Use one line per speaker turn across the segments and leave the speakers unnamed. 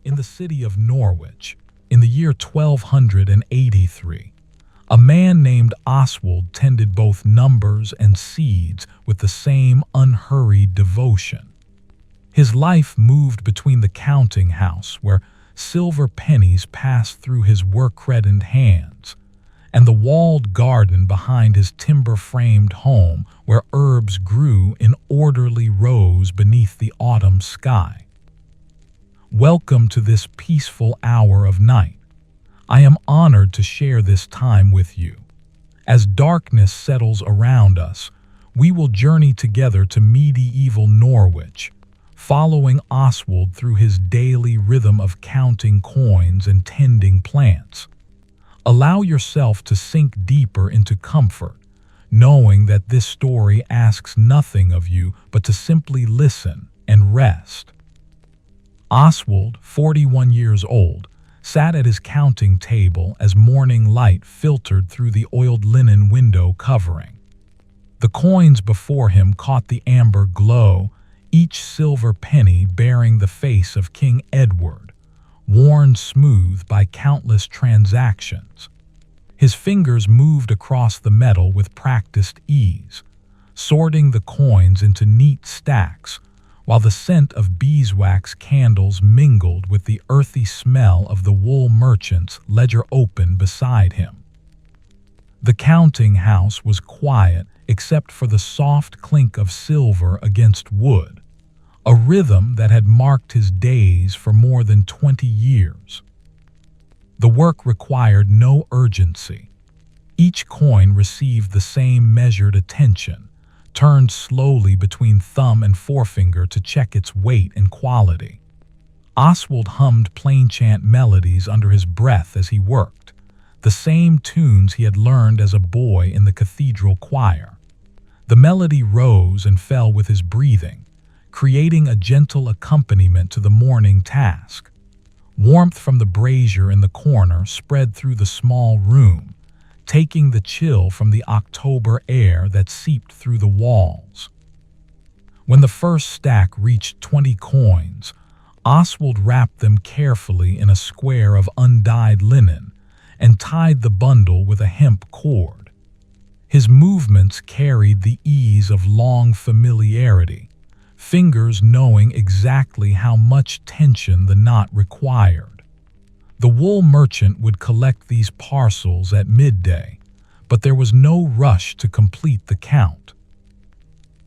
in the city of Norwich, in the year 1283, a man named Oswald tended both numbers and seeds with the same unhurried devotion. His life moved between the counting house, where silver pennies passed through his work-reddened hands, and the walled garden behind his timber-framed home, where herbs grew in orderly rows beneath the autumn sky. Welcome to this peaceful hour of night. I am honored to share this time with you. As darkness settles around us, we will journey together to medieval Norwich, following Oswald through his daily rhythm of counting coins and tending plants. Allow yourself to sink deeper into comfort, knowing that this story asks nothing of you but to simply listen and rest. Oswald, 41 years old, sat at his counting table as morning light filtered through the oiled linen window covering. The coins before him caught the amber glow, each silver penny bearing the face of King Edward, worn smooth by countless transactions. His fingers moved across the metal with practiced ease, sorting the coins into neat stacks, while the scent of beeswax candles mingled with the earthy smell of the wool merchant's ledger open beside him. The counting house was quiet except for the soft clink of silver against wood, a rhythm that had marked his days for more than 20 years. The work required no urgency. Each coin received the same measured attention, turned slowly between thumb and forefinger to check its weight and quality. Oswald hummed plainchant melodies under his breath as he worked, the same tunes he had learned as a boy in the cathedral choir. The melody rose and fell with his breathing, creating a gentle accompaniment to the morning task. Warmth from the brazier in the corner spread through the small room, taking the chill from the October air that seeped through the walls. When the first stack reached 20 coins, Oswald wrapped them carefully in a square of undyed linen and tied the bundle with a hemp cord. His movements carried the ease of long familiarity, fingers knowing exactly how much tension the knot required. The wool merchant would collect these parcels at midday, but there was no rush to complete the count.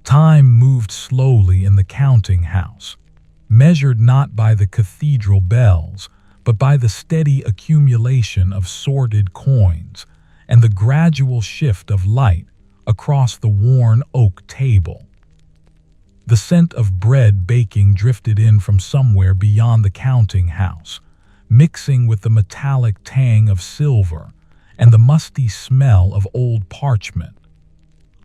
Time moved slowly in the counting house, measured not by the cathedral bells, but by the steady accumulation of sorted coins and the gradual shift of light across the worn oak table. The scent of bread baking drifted in from somewhere beyond the counting house, mixing with the metallic tang of silver and the musty smell of old parchment.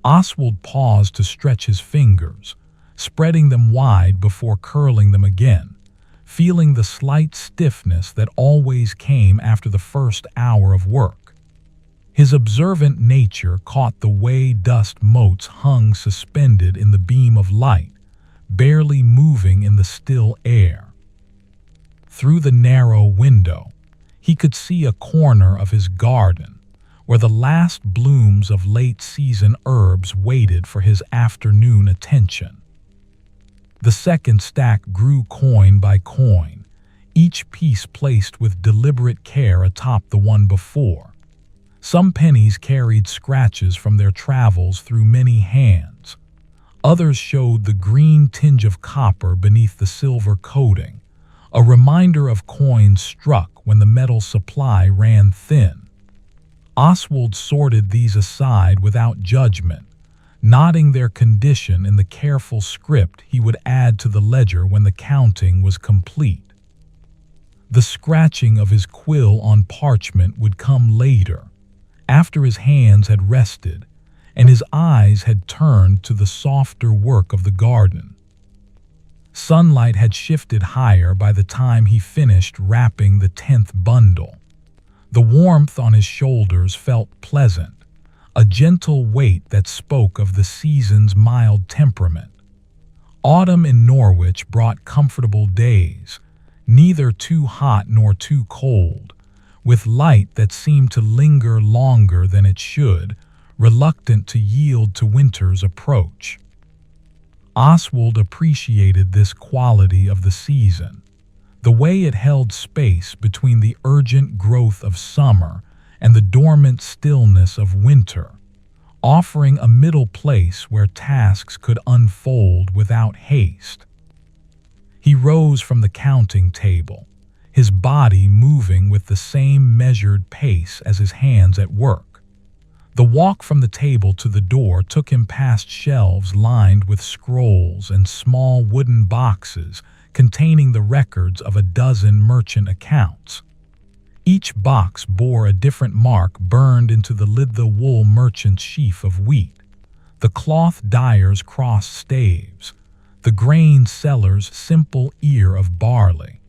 Oswald paused to stretch his fingers, spreading them wide before curling them again, feeling the slight stiffness that always came after the first hour of work. His observant nature caught the way dust motes hung suspended in the beam of light, barely moving in the still air. Through the narrow window, he could see a corner of his garden, where the last blooms of late-season herbs waited for his afternoon attention. The second stack grew coin by coin, each piece placed with deliberate care atop the one before. Some pennies carried scratches from their travels through many hands. Others showed the green tinge of copper beneath the silver coating, a reminder of coins struck when the metal supply ran thin. Oswald sorted these aside without judgment, noting their condition in the careful script he would add to the ledger when the counting was complete. The scratching of his quill on parchment would come later, after his hands had rested and his eyes had turned to the softer work of the garden. Sunlight had shifted higher by the time he finished wrapping the 10th bundle. The warmth on his shoulders felt pleasant, a gentle weight that spoke of the season's mild temperament. Autumn in Norwich brought comfortable days, neither too hot nor too cold, with light that seemed to linger longer than it should, reluctant to yield to winter's approach. Oswald appreciated this quality of the season, the way it held space between the urgent growth of summer and the dormant stillness of winter, offering a middle place where tasks could unfold without haste. He rose from the counting table, his body moving with the same measured pace as his hands at work. The walk from the table to the door took him past shelves lined with scrolls and small wooden boxes containing the records of a dozen merchant accounts. Each box bore a different mark burned into the wool merchant's sheaf of wheat, the cloth dyer's cross staves, the grain seller's simple ear of barley.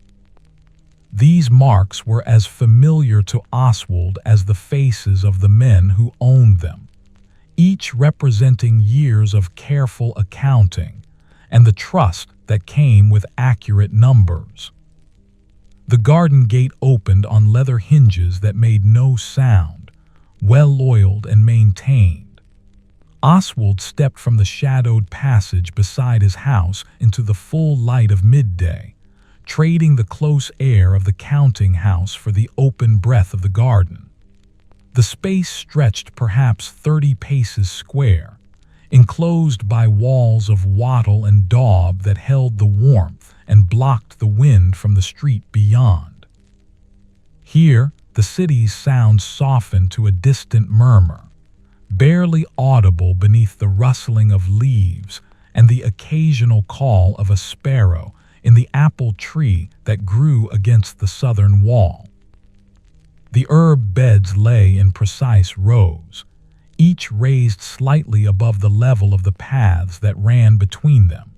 These marks were as familiar to Oswald as the faces of the men who owned them, each representing years of careful accounting and the trust that came with accurate numbers. The garden gate opened on leather hinges that made no sound, well-oiled and maintained. Oswald stepped from the shadowed passage beside his house into the full light of midday, trading the close air of the counting house for the open breath of the garden. The space stretched perhaps 30 paces square, enclosed by walls of wattle and daub that held the warmth and blocked the wind from the street beyond. Here, the city's sounds softened to a distant murmur, barely audible beneath the rustling of leaves and the occasional call of a sparrow in the apple tree that grew against the southern wall. The herb beds lay in precise rows, each raised slightly above the level of the paths that ran between them.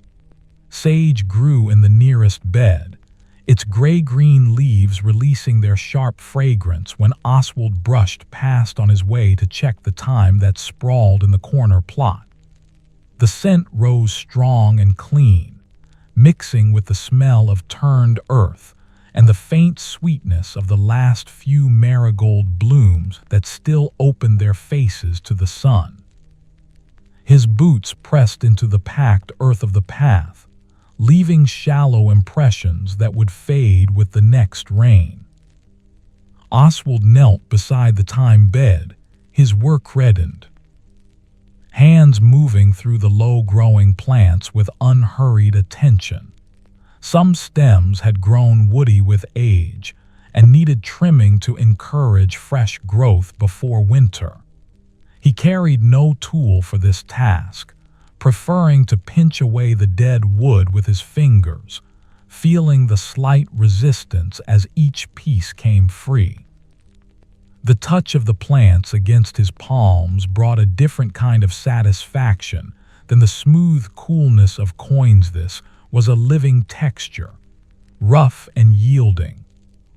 Sage grew in the nearest bed, its gray-green leaves releasing their sharp fragrance when Oswald brushed past on his way to check the thyme that sprawled in the corner plot. The scent rose strong and clean, mixing with the smell of turned earth and the faint sweetness of the last few marigold blooms that still opened their faces to the sun. His boots pressed into the packed earth of the path, leaving shallow impressions that would fade with the next rain. Oswald knelt beside the thyme bed, his work reddened, hands moving through the low-growing plants with unhurried attention. Some stems had grown woody with age and needed trimming to encourage fresh growth before winter. He carried no tool for this task, preferring to pinch away the dead wood with his fingers, feeling the slight resistance as each piece came free. The touch of the plants against his palms brought a different kind of satisfaction than the smooth coolness of coins. This was a living texture, rough and yielding,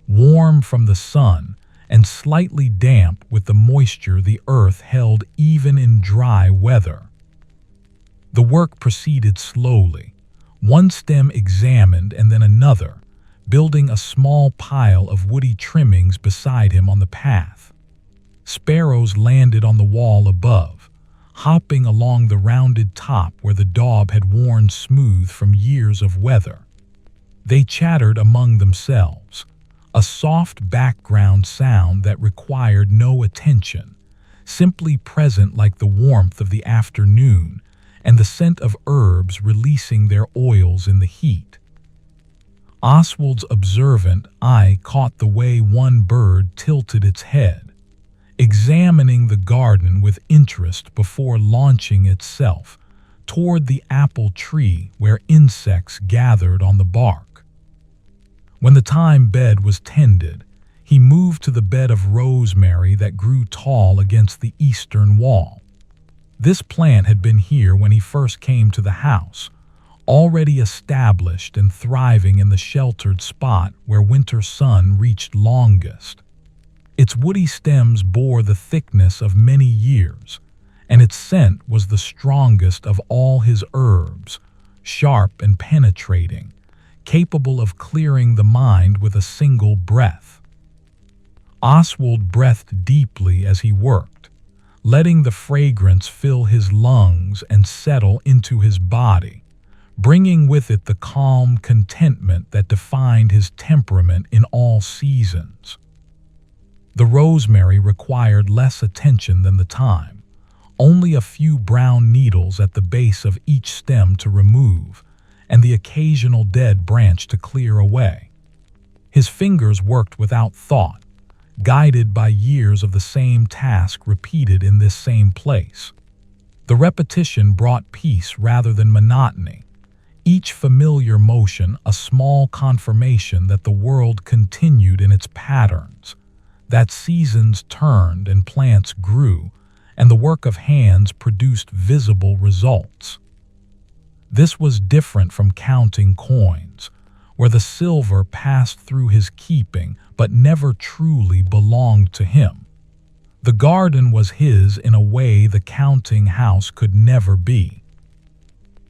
warm from the sun and slightly damp with the moisture the earth held even in dry weather. The work proceeded slowly, one stem examined and then another, building a small pile of woody trimmings beside him on the path. Sparrows landed on the wall above, hopping along the rounded top where the daub had worn smooth from years of weather. They chattered among themselves, a soft background sound that required no attention, simply present like the warmth of the afternoon and the scent of herbs releasing their oils in the heat. Oswald's observant eye caught the way one bird tilted its head, examining the garden with interest before launching itself toward the apple tree where insects gathered on the bark. When the thyme bed was tended, he moved to the bed of rosemary that grew tall against the eastern wall. This plant had been here when he first came to the house, already established and thriving in the sheltered spot where winter sun reached longest. Its woody stems bore the thickness of many years, and its scent was the strongest of all his herbs, sharp and penetrating, capable of clearing the mind with a single breath. Oswald breathed deeply as he worked, letting the fragrance fill his lungs and settle into his body, bringing with it the calm contentment that defined his temperament in all seasons. The rosemary required less attention than the thyme, only a few brown needles at the base of each stem to remove, and the occasional dead branch to clear away. His fingers worked without thought, guided by years of the same task repeated in this same place. The repetition brought peace rather than monotony, each familiar motion a small confirmation that the world continued in its patterns, that seasons turned and plants grew, and the work of hands produced visible results. This was different from counting coins, where the silver passed through his keeping but never truly belonged to him. The garden was his in a way the counting house could never be.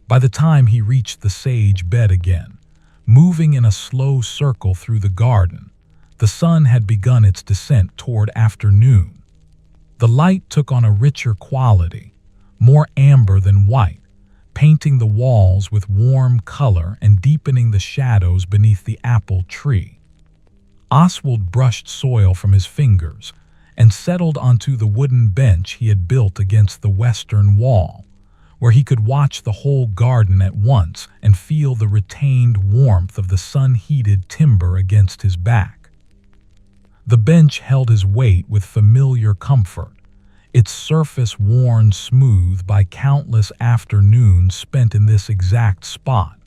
By the time he reached the sage bed again, moving in a slow circle through the garden, the sun had begun its descent toward afternoon. The light took on a richer quality, more amber than white, painting the walls with warm color and deepening the shadows beneath the apple tree. Oswald brushed soil from his fingers and settled onto the wooden bench he had built against the western wall, where he could watch the whole garden at once and feel the retained warmth of the sun-heated timber against his back. The bench held his weight with familiar comfort, its surface worn smooth by countless afternoons spent in this exact spot.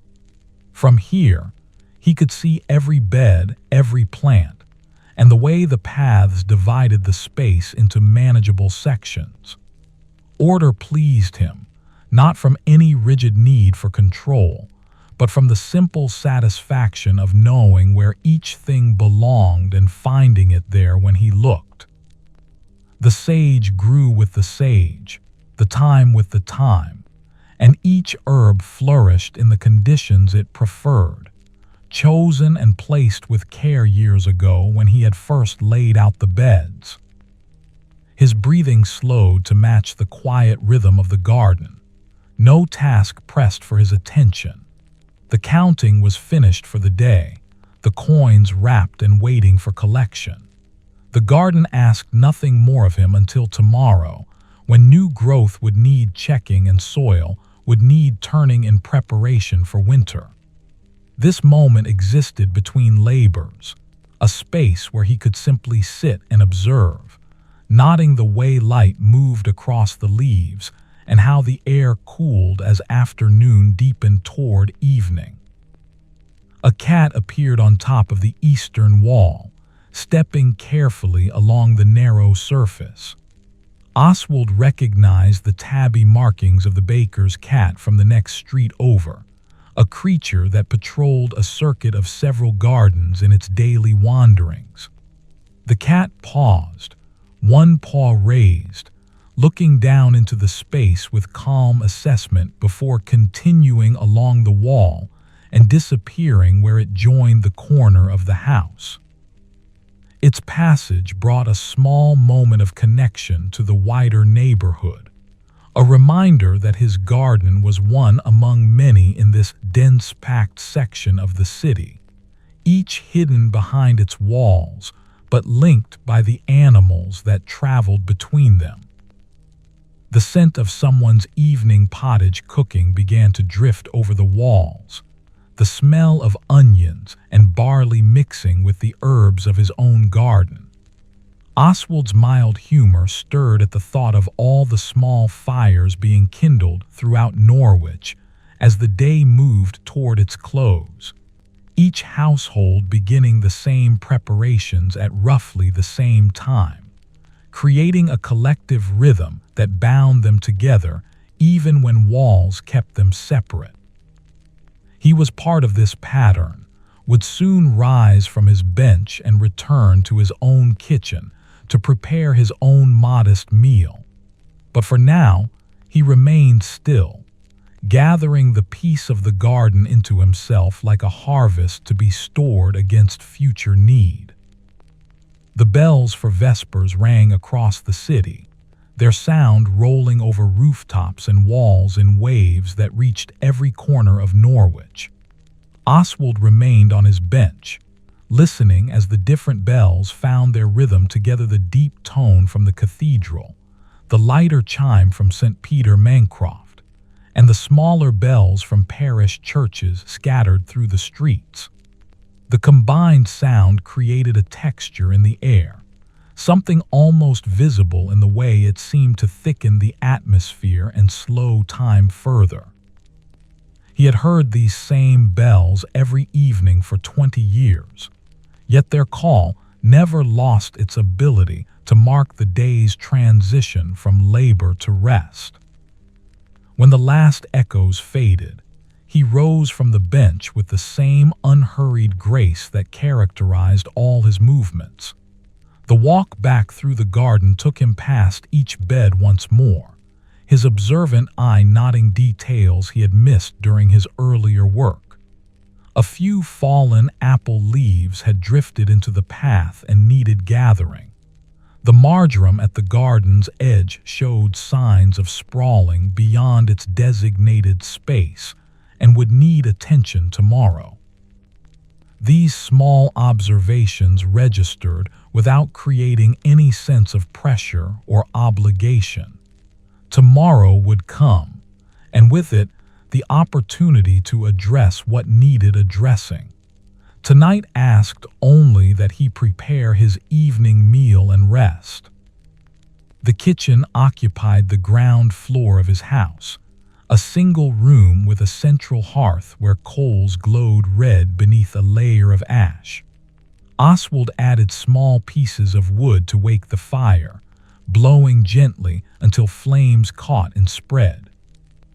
From here, he could see every bed, every plant, and the way the paths divided the space into manageable sections. Order pleased him, not from any rigid need for control, but from the simple satisfaction of knowing where each thing belonged and finding it there when he looked. The sage grew with the sage, the thyme with the thyme, and each herb flourished in the conditions it preferred, chosen and placed with care years ago when he had first laid out the beds. His breathing slowed to match the quiet rhythm of the garden. No task pressed for his attention. The counting was finished for the day, the coins wrapped and waiting for collection. The garden asked nothing more of him until tomorrow, when new growth would need checking and soil would need turning in preparation for winter. This moment existed between labors, a space where he could simply sit and observe, noting the way light moved across the leaves and how the air cooled as afternoon deepened toward evening. A cat appeared on top of the eastern wall, stepping carefully along the narrow surface. Oswald recognized the tabby markings of the baker's cat from the next street over, a creature that patrolled a circuit of several gardens in its daily wanderings. The cat paused, one paw raised, looking down into the space with calm assessment before continuing along the wall and disappearing where it joined the corner of the house. Its passage brought a small moment of connection to the wider neighborhood, a reminder that his garden was one among many in this dense packed section of the city, each hidden behind its walls but linked by the animals that traveled between them. The scent of someone's evening pottage cooking began to drift over the walls, the smell of onions and barley mixing with the herbs of his own garden. Oswald's mild humor stirred at the thought of all the small fires being kindled throughout Norwich as the day moved toward its close, each household beginning the same preparations at roughly the same time, creating a collective rhythm that bound them together even when walls kept them separate. He was part of this pattern, would soon rise from his bench and return to his own kitchen to prepare his own modest meal. But for now, he remained still, gathering the peace of the garden into himself like a harvest to be stored against future need. The bells for Vespers rang across the city, their sound rolling over rooftops and walls in waves that reached every corner of Norwich. Oswald remained on his bench, listening as the different bells found their rhythm together, the deep tone from the cathedral, the lighter chime from St. Peter Mancroft, and the smaller bells from parish churches scattered through the streets. The combined sound created a texture in the air, something almost visible in the way it seemed to thicken the atmosphere and slow time further. He had heard these same bells every evening for 20 years, yet their call never lost its ability to mark the day's transition from labor to rest. When the last echoes faded, he rose from the bench with the same unhurried grace that characterized all his movements. The walk back through the garden took him past each bed once more, his observant eye noting details he had missed during his earlier work. A few fallen apple leaves had drifted into the path and needed gathering. The marjoram at the garden's edge showed signs of sprawling beyond its designated space and would need attention tomorrow. These small observations registered without creating any sense of pressure or obligation. Tomorrow would come, and with it, the opportunity to address what needed addressing. Tonight asked only that he prepare his evening meal and rest. The kitchen occupied the ground floor of his house, a single room with a central hearth where coals glowed red beneath a layer of ash. Oswald added small pieces of wood to wake the fire, blowing gently until flames caught and spread.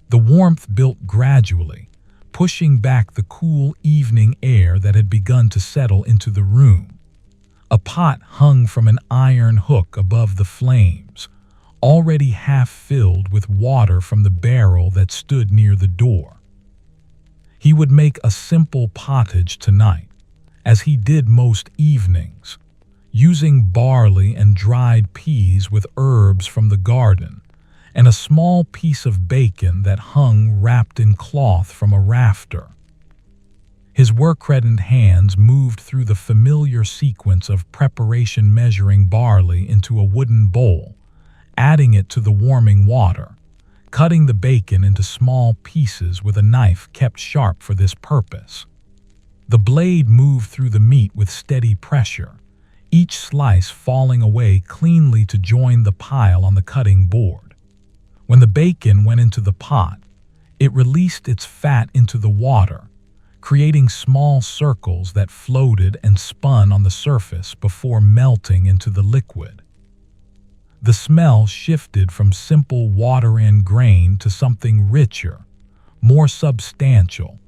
The warmth built gradually, pushing back the cool evening air that had begun to settle into the room. A pot hung from an iron hook above the flames, already half filled with water from the barrel that stood near the door. He would make a simple pottage tonight, as he did most evenings, using barley and dried peas with herbs from the garden, and a small piece of bacon that hung wrapped in cloth from a rafter. His work-reddened hands moved through the familiar sequence of preparation, measuring barley into a wooden bowl, adding it to the warming water, cutting the bacon into small pieces with a knife kept sharp for this purpose. The blade moved through the meat with steady pressure, each slice falling away cleanly to join the pile on the cutting board. When the bacon went into the pot, it released its fat into the water, creating small circles that floated and spun on the surface before melting into the liquid. The smell shifted from simple water and grain to something richer, more substantial,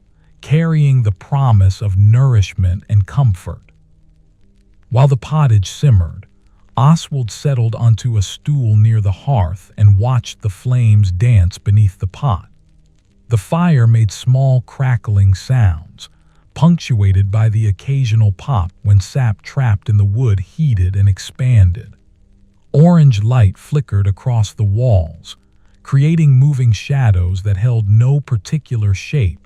carrying the promise of nourishment and comfort. While the pottage simmered, Oswald settled onto a stool near the hearth and watched the flames dance beneath the pot. The fire made small crackling sounds, punctuated by the occasional pop when sap trapped in the wood heated and expanded. Orange light flickered across the walls, creating moving shadows that held no particular shape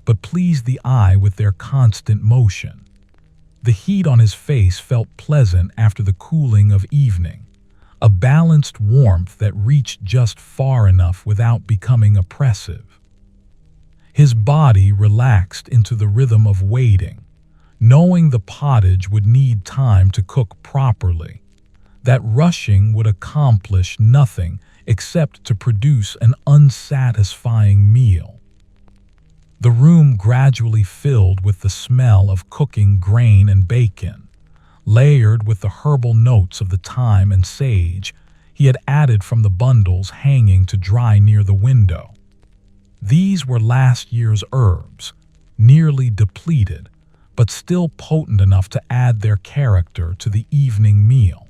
but pleased the eye with their constant motion. The heat on his face felt pleasant after the cooling of evening, a balanced warmth that reached just far enough without becoming oppressive. His body relaxed into the rhythm of waiting, knowing the pottage would need time to cook properly, that rushing would accomplish nothing except to produce an unsatisfying meal. The room gradually filled with the smell of cooking grain and bacon, layered with the herbal notes of the thyme and sage he had added from the bundles hanging to dry near the window. These were last year's herbs, nearly depleted, but still potent enough to add their character to the evening meal.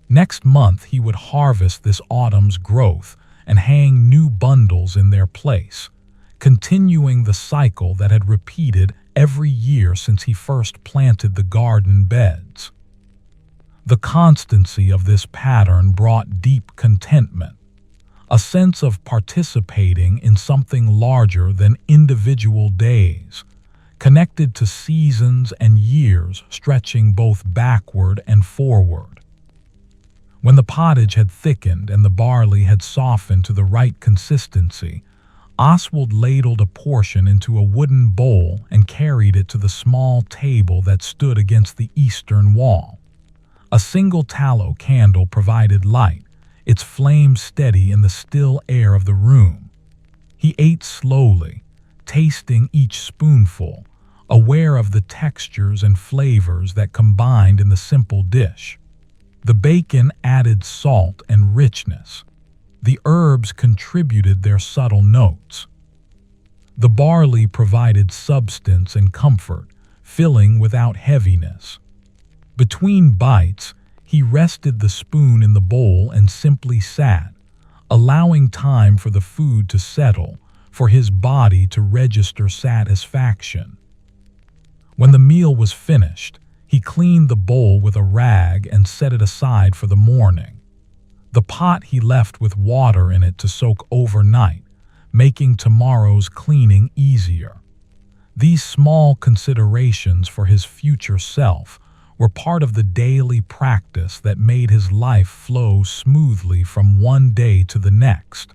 Next month he would harvest this autumn's growth and hang new bundles in their place, continuing the cycle that had repeated every year since he first planted the garden beds. The constancy of this pattern brought deep contentment, a sense of participating in something larger than individual days, connected to seasons and years stretching both backward and forward. When the pottage had thickened and the barley had softened to the right consistency, Oswald ladled a portion into a wooden bowl and carried it to the small table that stood against the eastern wall. A single tallow candle provided light, its flame steady in the still air of the room. He ate slowly, tasting each spoonful, aware of the textures and flavors that combined in the simple dish. The bacon added salt and richness. The herbs contributed their subtle notes. The barley provided substance and comfort, filling without heaviness. Between bites, he rested the spoon in the bowl and simply sat, allowing time for the food to settle, for his body to register satisfaction. When the meal was finished, he cleaned the bowl with a rag and set it aside for the morning. The pot he left with water in it to soak overnight, making tomorrow's cleaning easier. These small considerations for his future self were part of the daily practice that made his life flow smoothly from one day to the next.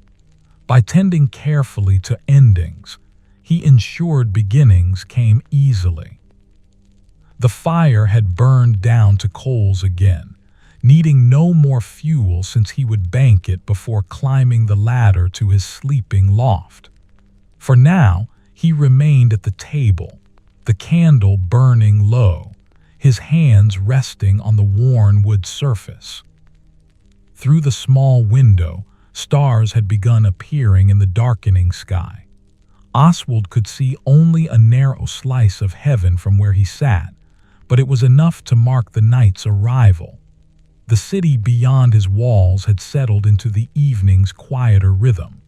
By tending carefully to endings, he ensured beginnings came easily. The fire had burned down to coals again, needing no more fuel since he would bank it before climbing the ladder to his sleeping loft. For now, he remained at the table, the candle burning low, his hands resting on the worn wood surface. Through the small window, stars had begun appearing in the darkening sky. Oswald could see only a narrow slice of heaven from where he sat, but it was enough to mark the night's arrival. The city beyond his walls had settled into the evening's quieter rhythm.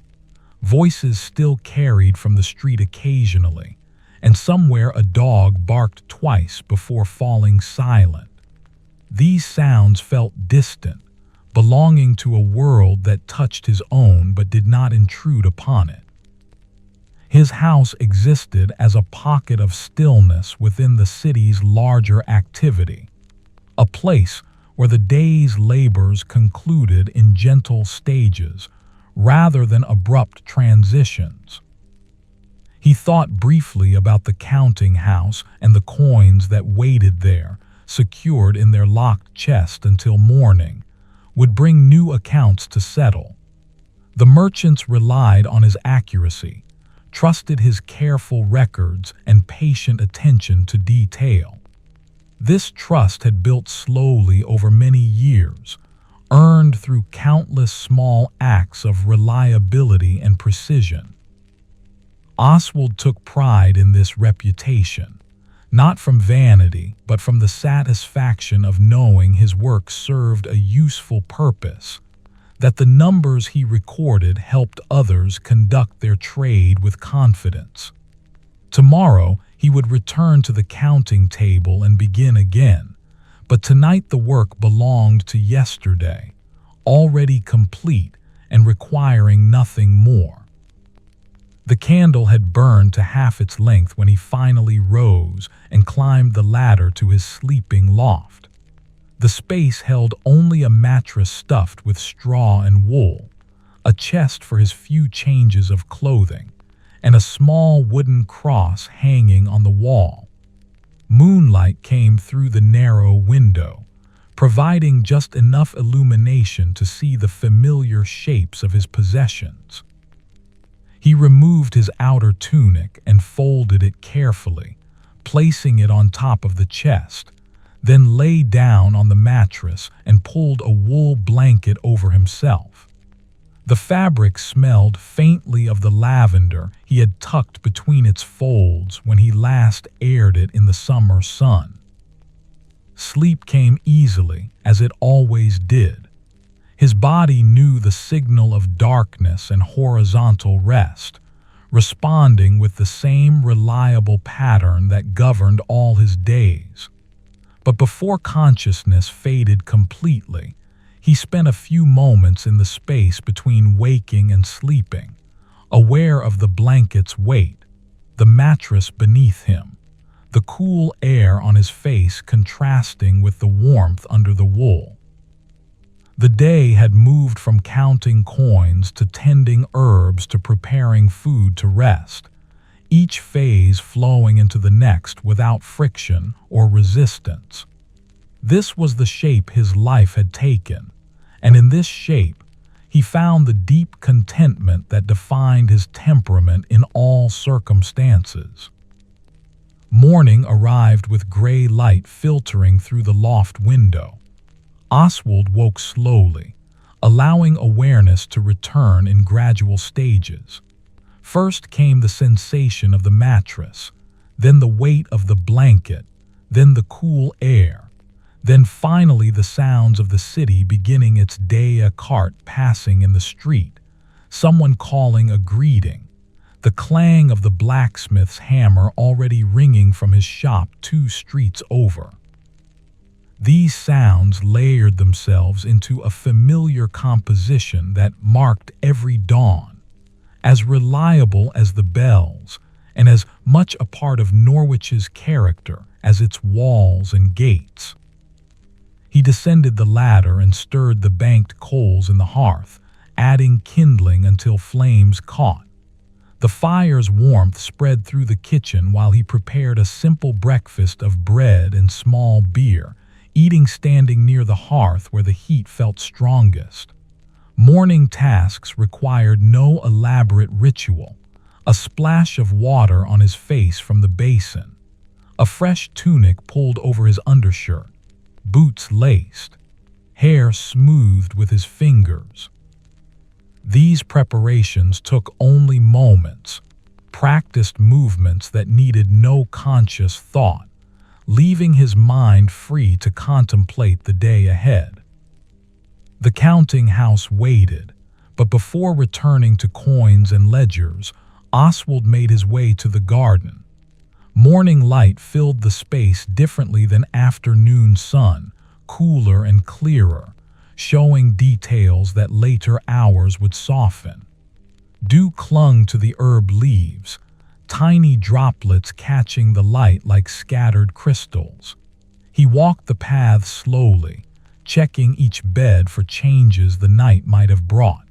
Voices still carried from the street occasionally, and somewhere a dog barked twice before falling silent. These sounds felt distant, belonging to a world that touched his own but did not intrude upon it. His house existed as a pocket of stillness within the city's larger activity, a place where the day's labors concluded in gentle stages rather than abrupt transitions. He thought briefly about the counting house and the coins that waited there, secured in their locked chest until morning, would bring new accounts to settle. The merchants relied on his accuracy, trusted his careful records and patient attention to detail. This trust had built slowly over many years, earned through countless small acts of reliability and precision. Oswald took pride in this reputation, not from vanity, but from the satisfaction of knowing his work served a useful purpose, that the numbers he recorded helped others conduct their trade with confidence. Tomorrow, he would return to the counting table and begin again, but tonight the work belonged to yesterday, already complete and requiring nothing more. The candle had burned to half its length when he finally rose and climbed the ladder to his sleeping loft. The space held only a mattress stuffed with straw and wool, a chest for his few changes of clothing, and a small wooden cross hanging on the wall. Moonlight came through the narrow window, providing just enough illumination to see the familiar shapes of his possessions. He removed his outer tunic and folded it carefully, placing it on top of the chest, then lay down on the mattress and pulled a wool blanket over himself. The fabric smelled faintly of the lavender he had tucked between its folds when he last aired it in the summer sun. Sleep came easily, as it always did. His body knew the signal of darkness and horizontal rest, responding with the same reliable pattern that governed all his days. But before consciousness faded completely, he spent a few moments in the space between waking and sleeping, aware of the blanket's weight, the mattress beneath him, the cool air on his face contrasting with the warmth under the wool. The day had moved from counting coins to tending herbs to preparing food to rest, each phase flowing into the next without friction or resistance. This was the shape his life had taken, and in this shape, he found the deep contentment that defined his temperament in all circumstances. Morning arrived with gray light filtering through the loft window. Oswald woke slowly, allowing awareness to return in gradual stages. First came the sensation of the mattress, then the weight of the blanket, then the cool air, then finally the sounds of the city beginning its day, a cart passing in the street, someone calling a greeting, the clang of the blacksmith's hammer already ringing from his shop 2 streets over. These sounds layered themselves into a familiar composition that marked every dawn, as reliable as the bells and as much a part of Norwich's character as its walls and gates. He descended the ladder and stirred the banked coals in the hearth, adding kindling until flames caught. The fire's warmth spread through the kitchen while he prepared a simple breakfast of bread and small beer, eating standing near the hearth where the heat felt strongest. Morning tasks required no elaborate ritual. A splash of water on his face from the basin, a fresh tunic pulled over his undershirt, boots laced, hair smoothed with his fingers. These preparations took only moments, practiced movements that needed no conscious thought, leaving his mind free to contemplate the day ahead. The counting house waited, but before returning to coins and ledgers, Oswald made his way to the garden. Morning light filled the space differently than afternoon sun, cooler and clearer, showing details that later hours would soften. Dew clung to the herb leaves, tiny droplets catching the light like scattered crystals. He walked the path slowly, checking each bed for changes the night might have brought.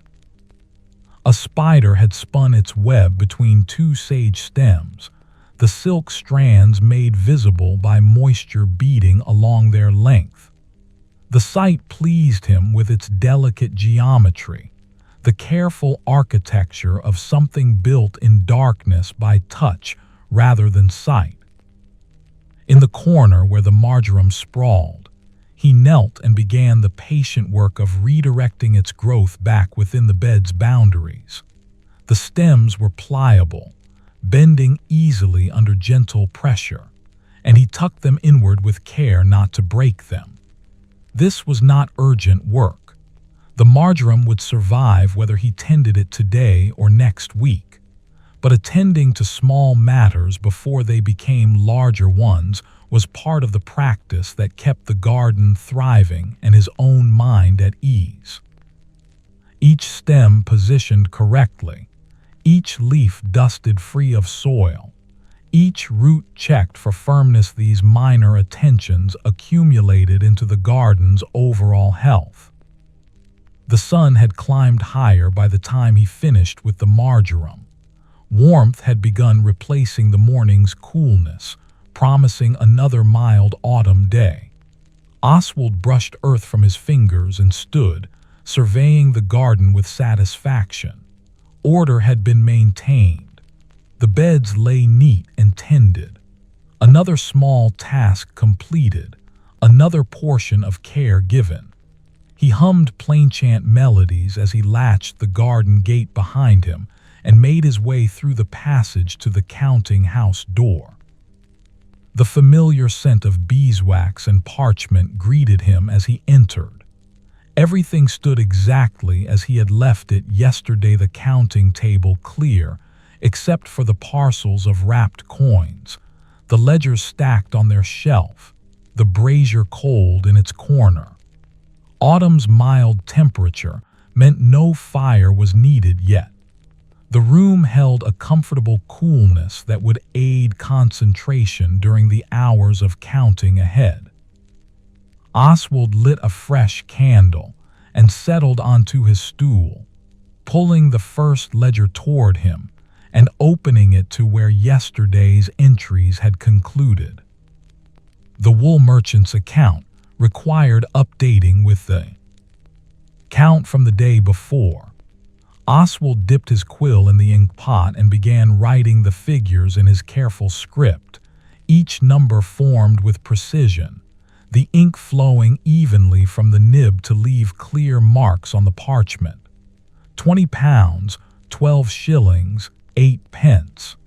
A spider had spun its web between 2 sage stems, the silk strands made visible by moisture beading along their length. The sight pleased him with its delicate geometry, the careful architecture of something built in darkness by touch rather than sight. In the corner where the marjoram sprawled, he knelt and began the patient work of redirecting its growth back within the bed's boundaries. The stems were pliable, bending easily under gentle pressure, and he tucked them inward with care not to break them. This was not urgent work. The marjoram would survive whether he tended it today or next week, but attending to small matters before they became larger ones was part of the practice that kept the garden thriving and his own mind at ease. Each stem positioned correctly, each leaf dusted free of soil, each root checked for firmness, these minor attentions accumulated into the garden's overall health. The sun had climbed higher by the time he finished with the marjoram. Warmth had begun replacing the morning's coolness, promising another mild autumn day. Oswald brushed earth from his fingers and stood, surveying the garden with satisfaction. Order had been maintained. The beds lay neat and tended. Another small task completed, another portion of care given. He hummed plainchant melodies as he latched the garden gate behind him and made his way through the passage to the counting house door. The familiar scent of beeswax and parchment greeted him as he entered. Everything stood exactly as he had left it yesterday, the counting table clear, except for the parcels of wrapped coins, the ledgers stacked on their shelf, the brazier cold in its corner. Autumn's mild temperature meant no fire was needed yet. The room held a comfortable coolness that would aid concentration during the hours of counting ahead. Oswald lit a fresh candle and settled onto his stool, pulling the first ledger toward him and opening it to where yesterday's entries had concluded. The wool merchant's account required updating with the count from the day before. Oswald dipped his quill in the ink pot and began writing the figures in his careful script, each number formed with precision, the ink flowing evenly from the nib to leave clear marks on the parchment. £20, 12 shillings, 8 pence.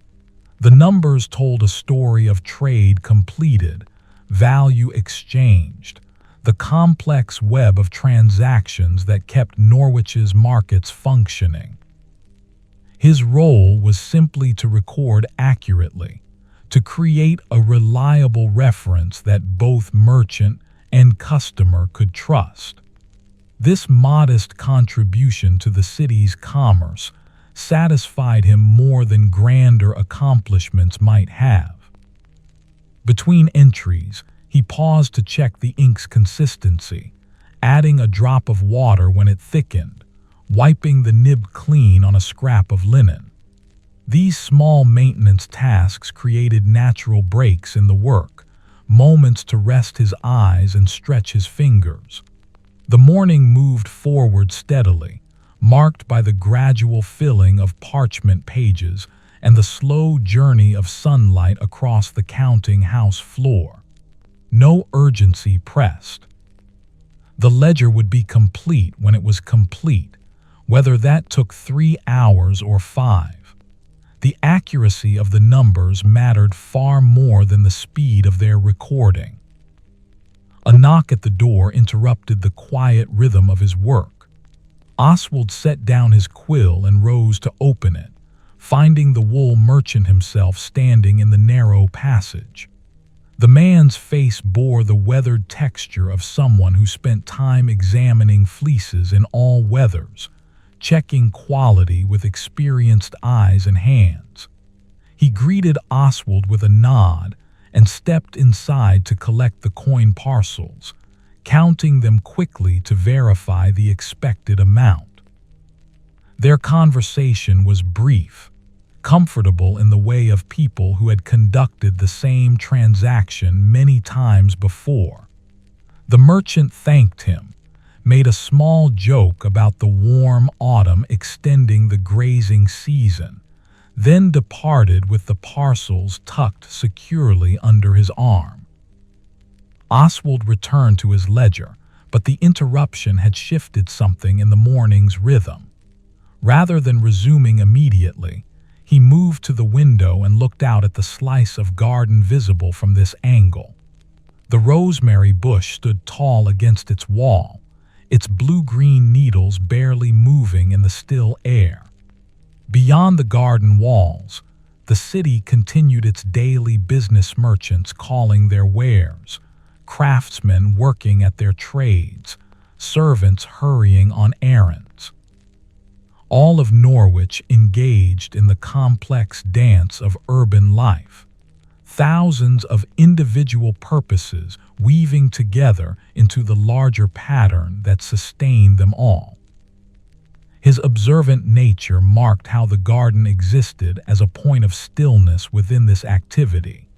The numbers told a story of trade completed, value exchanged, the complex web of transactions that kept Norwich's markets functioning. His role was simply to record accurately, to create a reliable reference that both merchant and customer could trust. This modest contribution to the city's commerce satisfied him more than grander accomplishments might have. Between entries, he paused to check the ink's consistency, adding a drop of water when it thickened, wiping the nib clean on a scrap of linen. These small maintenance tasks created natural breaks in the work, moments to rest his eyes and stretch his fingers. The morning moved forward steadily, marked by the gradual filling of parchment pages and the slow journey of sunlight across the counting house floor. No urgency pressed. The ledger would be complete when it was complete, whether that took 3 hours or 5. The accuracy of the numbers mattered far more than the speed of their recording. A knock at the door interrupted the quiet rhythm of his work. Oswald set down his quill and rose to open it, finding the wool merchant himself standing in the narrow passage. The man's face bore the weathered texture of someone who spent time examining fleeces in all weathers, checking quality with experienced eyes and hands. He greeted Oswald with a nod and stepped inside to collect the coin parcels, counting them quickly to verify the expected amount. Their conversation was brief, comfortable in the way of people who had conducted the same transaction many times before. The merchant thanked him, made a small joke about the warm autumn extending the grazing season, then departed with the parcels tucked securely under his arm. Oswald returned to his ledger, but the interruption had shifted something in the morning's rhythm. Rather than resuming immediately, he moved to the window and looked out at the slice of garden visible from this angle. The rosemary bush stood tall against its wall, its blue-green needles barely moving in the still air. Beyond the garden walls, the city continued its daily business, merchants calling their wares, craftsmen working at their trades, servants hurrying on errands. All of Norwich engaged in the complex dance of urban life, thousands of individual purposes weaving together into the larger pattern that sustained them all. His observant nature marked how the garden existed as a point of stillness within this activity.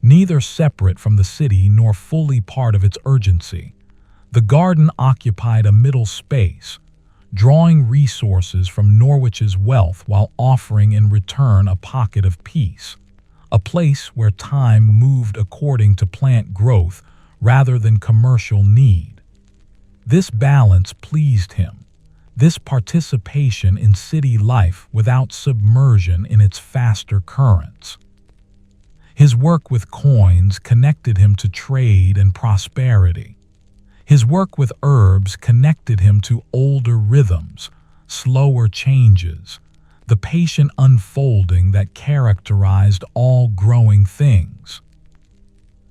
Neither separate from the city nor fully part of its urgency, the garden occupied a middle space, drawing resources from Norwich's wealth while offering in return a pocket of peace, a place where time moved according to plant growth rather than commercial need. This balance pleased him, this participation in city life without submersion in its faster currents. His work with coins connected him to trade and prosperity. His work with herbs connected him to older rhythms, slower changes, the patient unfolding that characterized all growing things.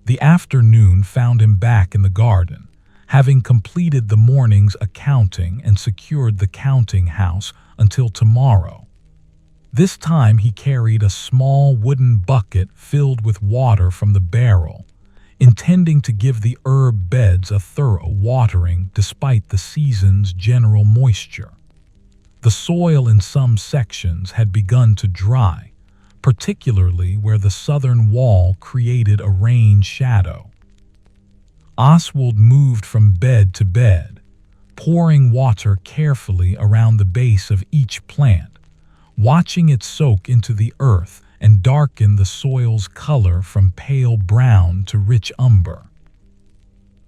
The afternoon found him back in the garden, having completed the morning's accounting and secured the counting house until tomorrow. This time he carried a small wooden bucket filled with water from the barrel, intending to give the herb beds a thorough watering despite the season's general moisture. The soil in some sections had begun to dry, particularly where the southern wall created a rain shadow. Oswald moved from bed to bed, pouring water carefully around the base of each plant, watching it soak into the earth and darken the soil's color from pale brown to rich umber.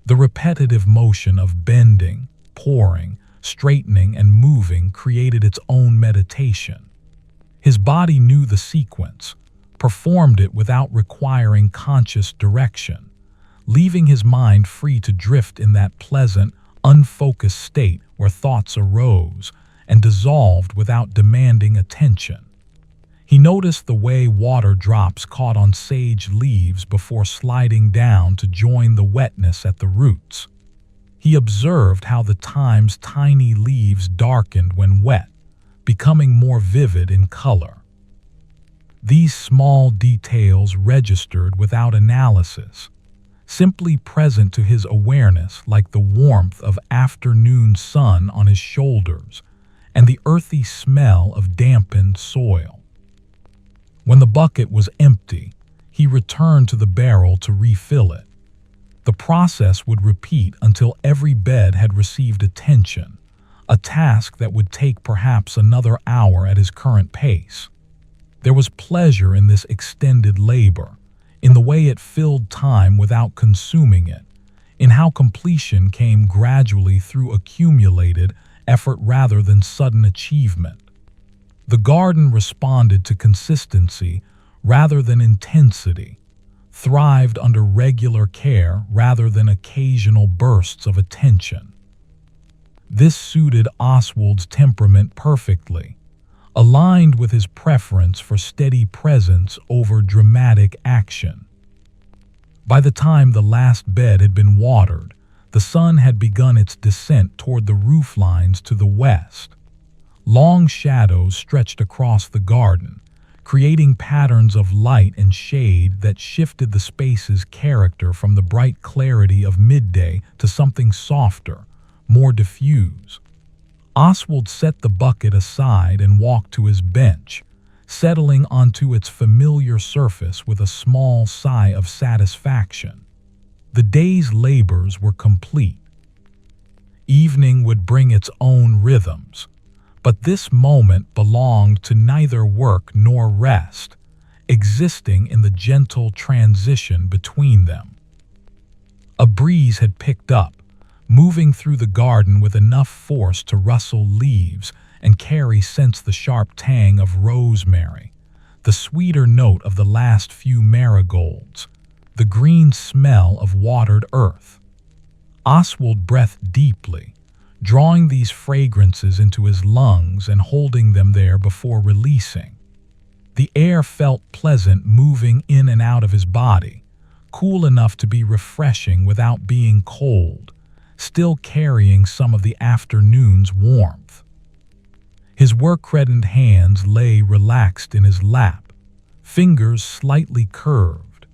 The repetitive motion of bending, pouring, straightening, and moving created its own meditation. His body knew the sequence, performed it without requiring conscious direction, leaving his mind free to drift in that pleasant, unfocused state where thoughts arose and dissolved without demanding attention. He noticed the way water drops caught on sage leaves before sliding down to join the wetness at the roots. He observed how the thyme's tiny leaves darkened when wet, becoming more vivid in color. These small details registered without analysis, simply present to his awareness like the warmth of afternoon sun on his shoulders and the earthy smell of dampened soil. When the bucket was empty, he returned to the barrel to refill it. The process would repeat until every bed had received attention, a task that would take perhaps another hour at his current pace. There was pleasure in this extended labor, in the way it filled time without consuming it, in how completion came gradually through accumulated effort rather than sudden achievement. The garden responded to consistency rather than intensity, thrived under regular care rather than occasional bursts of attention. This suited Oswald's temperament perfectly, aligned with his preference for steady presence over dramatic action. By the time the last bed had been watered, the sun had begun its descent toward the rooflines to the west. Long shadows stretched across the garden, creating patterns of light and shade that shifted the space's character from the bright clarity of midday to something softer, more diffuse. Oswald set the bucket aside and walked to his bench, settling onto its familiar surface with a small sigh of satisfaction. The day's labors were complete. Evening would bring its own rhythms, but this moment belonged to neither work nor rest, existing in the gentle transition between them. A breeze had picked up, moving through the garden with enough force to rustle leaves and Carrie sensed the sharp tang of rosemary, the sweeter note of the last few marigolds, the green smell of watered earth. Oswald breathed deeply, drawing these fragrances into his lungs and holding them there before releasing. The air felt pleasant moving in and out of his body, cool enough to be refreshing without being cold, still carrying some of the afternoon's warmth. His work-reddened hands lay relaxed in his lap, fingers slightly curved,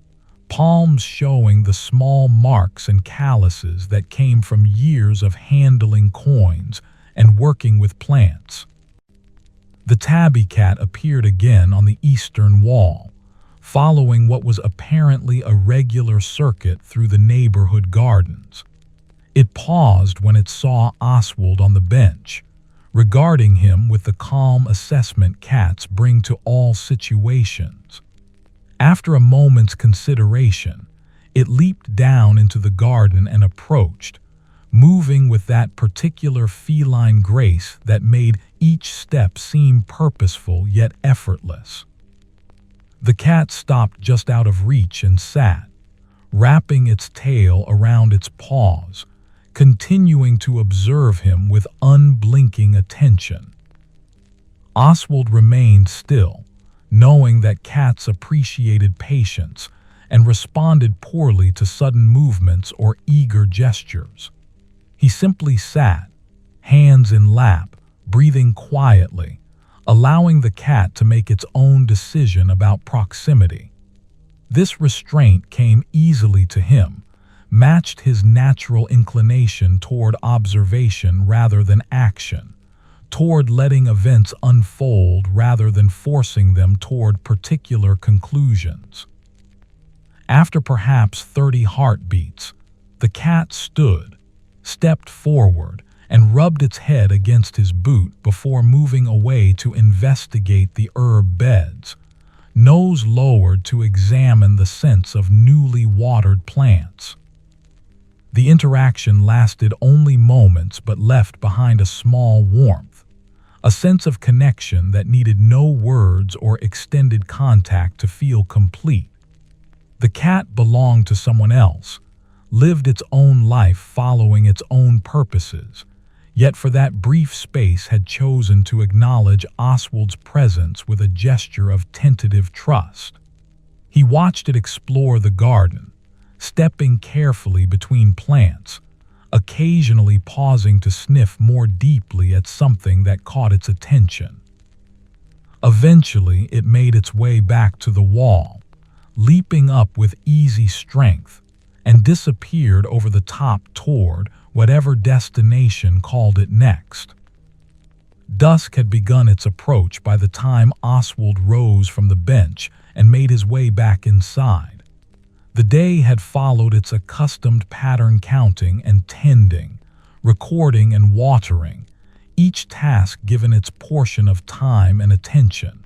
palms showing the small marks and calluses that came from years of handling coins and working with plants. The tabby cat appeared again on the eastern wall, following what was apparently a regular circuit through the neighborhood gardens. It paused when it saw Oswald on the bench, regarding him with the calm assessment cats bring to all situations. After a moment's consideration, it leaped down into the garden and approached, moving with that particular feline grace that made each step seem purposeful yet effortless. The cat stopped just out of reach and sat, wrapping its tail around its paws, continuing to observe him with unblinking attention. Oswald remained still, knowing that cats appreciated patience and responded poorly to sudden movements or eager gestures. He simply sat, hands in lap, breathing quietly, allowing the cat to make its own decision about proximity. This restraint came easily to him, matched his natural inclination toward observation rather than action, toward letting events unfold rather than forcing them toward particular conclusions. After perhaps 30 heartbeats, the cat stood, stepped forward, and rubbed its head against his boot before moving away to investigate the herb beds, nose lowered to examine the scents of newly watered plants. The interaction lasted only moments but left behind a small warmth, a sense of connection that needed no words or extended contact to feel complete. The cat belonged to someone else, lived its own life following its own purposes, yet for that brief space had chosen to acknowledge Oswald's presence with a gesture of tentative trust. He watched it explore the garden, stepping carefully between plants, occasionally pausing to sniff more deeply at something that caught its attention. Eventually, it made its way back to the wall, leaping up with easy strength, and disappeared over the top toward whatever destination called it next. Dusk had begun its approach by the time Oswald rose from the bench and made his way back inside. The day had followed its accustomed pattern, counting and tending, recording and watering, each task given its portion of time and attention.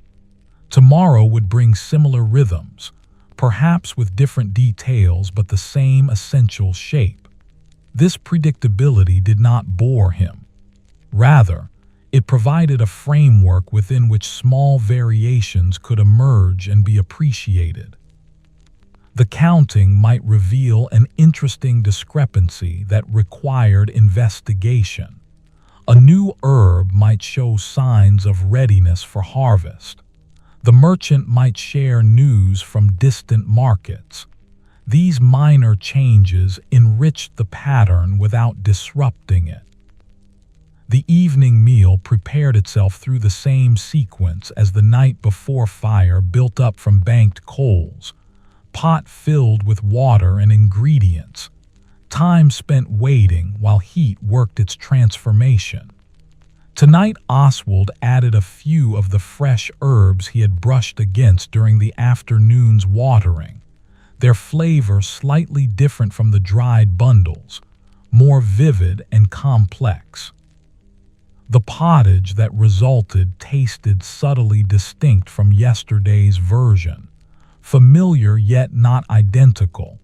Tomorrow would bring similar rhythms, perhaps with different details but the same essential shape. This predictability did not bore him. Rather, it provided a framework within which small variations could emerge and be appreciated. The counting might reveal an interesting discrepancy that required investigation. A new herb might show signs of readiness for harvest. The merchant might share news from distant markets. These minor changes enriched the pattern without disrupting it. The evening meal prepared itself through the same sequence as the night before. Fire built up from banked coals, pot filled with water and ingredients, time spent waiting while heat worked its transformation. Tonight, Oswald added a few of the fresh herbs he had brushed against during the afternoon's watering, their flavor slightly different from the dried bundles, more vivid and complex. The pottage that resulted tasted subtly distinct from yesterday's version, familiar yet not identical,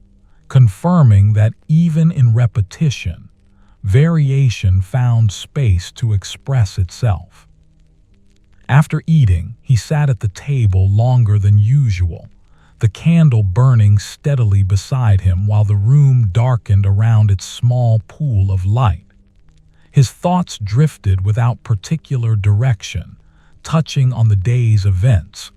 confirming that even in repetition, variation found space to express itself. After eating, he sat at the table longer than usual, the candle burning steadily beside him while the room darkened around its small pool of light. His thoughts drifted without particular direction, touching on the day's events,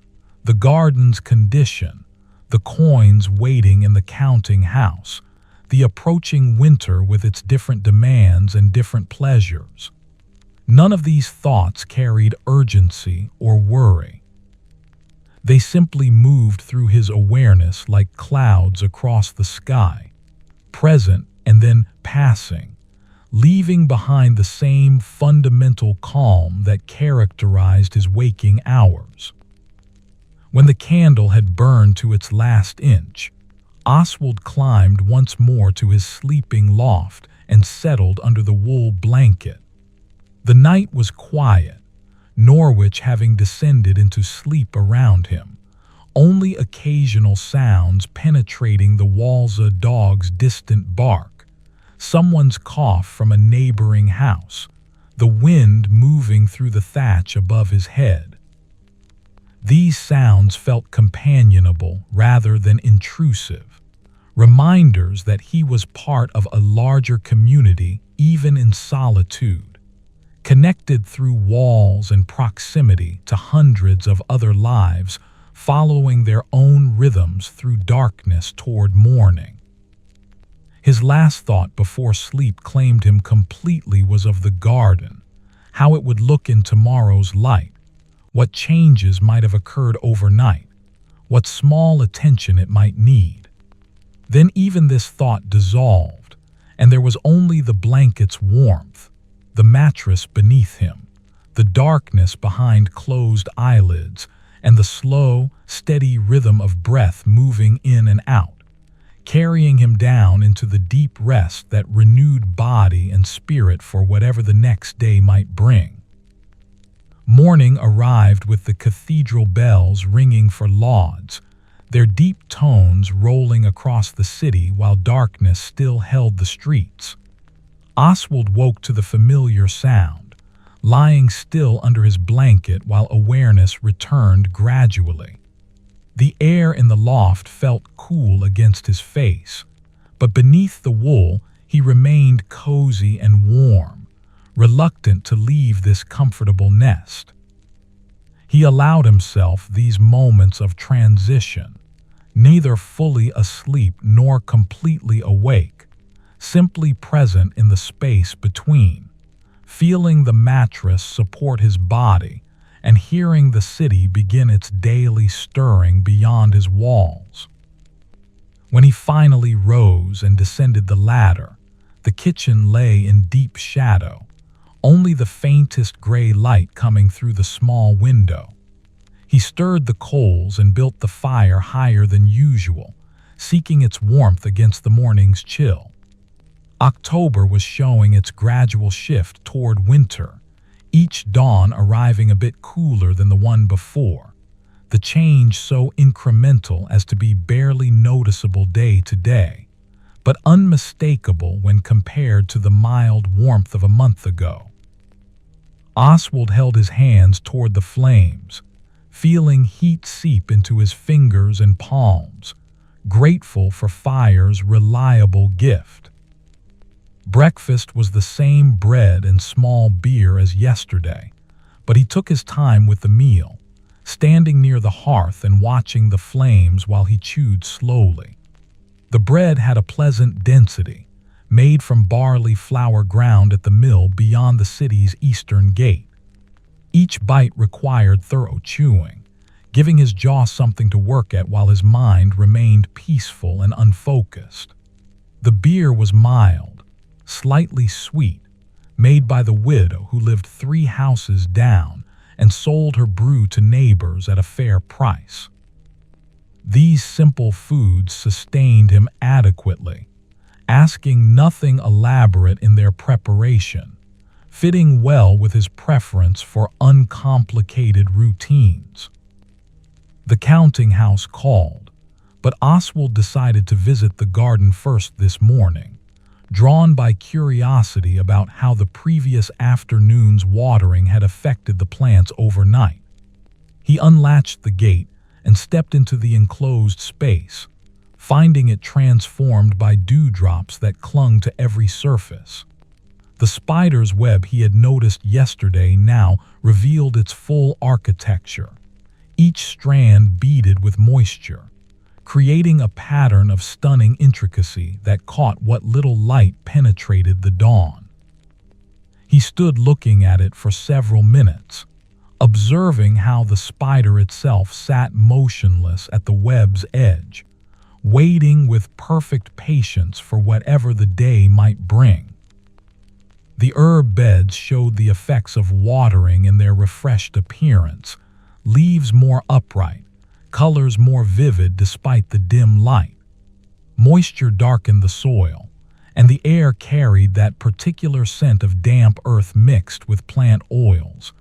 the garden's condition, the coins waiting in the counting house, the approaching winter with its different demands and different pleasures. None of these thoughts carried urgency or worry. They simply moved through his awareness like clouds across the sky, present and then passing, leaving behind the same fundamental calm that characterized his waking hours. When the candle had burned to its last inch, Oswald climbed once more to his sleeping loft and settled under the wool blanket. The night was quiet, Norwich having descended into sleep around him, only occasional sounds penetrating the walls. A dog's distant bark, someone's cough from a neighboring house, the wind moving through the thatch above his head. These sounds felt companionable rather than intrusive, reminders that he was part of a larger community even in solitude. connected through walls and proximity to hundreds of other lives, following their own rhythms through darkness toward morning. His last thought before sleep claimed him completely was of the garden, how it would look in tomorrow's light, what changes might have occurred overnight, what small attention it might need. Then even this thought dissolved, and there was only the blanket's warmth, the mattress beneath him, the darkness behind closed eyelids, and the slow, steady rhythm of breath moving in and out, carrying him down into the deep rest that renewed body and spirit for whatever the next day might bring. Morning arrived with the cathedral bells ringing for lauds, their deep tones rolling across the city while darkness still held the streets. Oswald woke to the familiar sound, lying still under his blanket while awareness returned gradually. The air in the loft felt cool against his face, but beneath the wool he remained cozy and warm, reluctant to leave this comfortable nest. He allowed himself these moments of transition, neither fully asleep nor completely awake, simply present in the space between, feeling the mattress support his body and hearing the city begin its daily stirring beyond his walls. When he finally rose and descended the ladder, the kitchen lay in deep shadow, only the faintest gray light coming through the small window. He stirred the coals and built the fire higher than usual, seeking its warmth against the morning's chill. October was showing its gradual shift toward winter, each dawn arriving a bit cooler than the one before, the change so incremental as to be barely noticeable day to day, but unmistakable when compared to the mild warmth of a month ago. Oswald held his hands toward the flames, feeling heat seep into his fingers and palms, grateful for fire's reliable gift. Breakfast was the same bread and small beer as yesterday, but he took his time with the meal, standing near the hearth and watching the flames while he chewed slowly. The bread had a pleasant density, made from barley flour ground at the mill beyond the city's eastern gate. Each bite required thorough chewing, giving his jaw something to work at while his mind remained peaceful and unfocused. The beer was mild, slightly sweet, made by the widow who lived 3 houses down and sold her brew to neighbors at a fair price. These simple foods sustained him adequately, asking nothing elaborate in their preparation, fitting well with his preference for uncomplicated routines. The counting house called, but Oswald decided to visit the garden first this morning, drawn by curiosity about how the previous afternoon's watering had affected the plants overnight. He unlatched the gate and stepped into the enclosed space, finding it transformed by dewdrops that clung to every surface. The spider's web he had noticed yesterday now revealed its full architecture, each strand beaded with moisture, creating a pattern of stunning intricacy that caught what little light penetrated the dawn. He stood looking at it for several minutes, observing how the spider itself sat motionless at the web's edge, waiting with perfect patience for whatever the day might bring. The herb beds showed the effects of watering in their refreshed appearance, leaves more upright, colors more vivid despite the dim light. Moisture darkened the soil, and the air carried that particular scent of damp earth mixed with plant oils,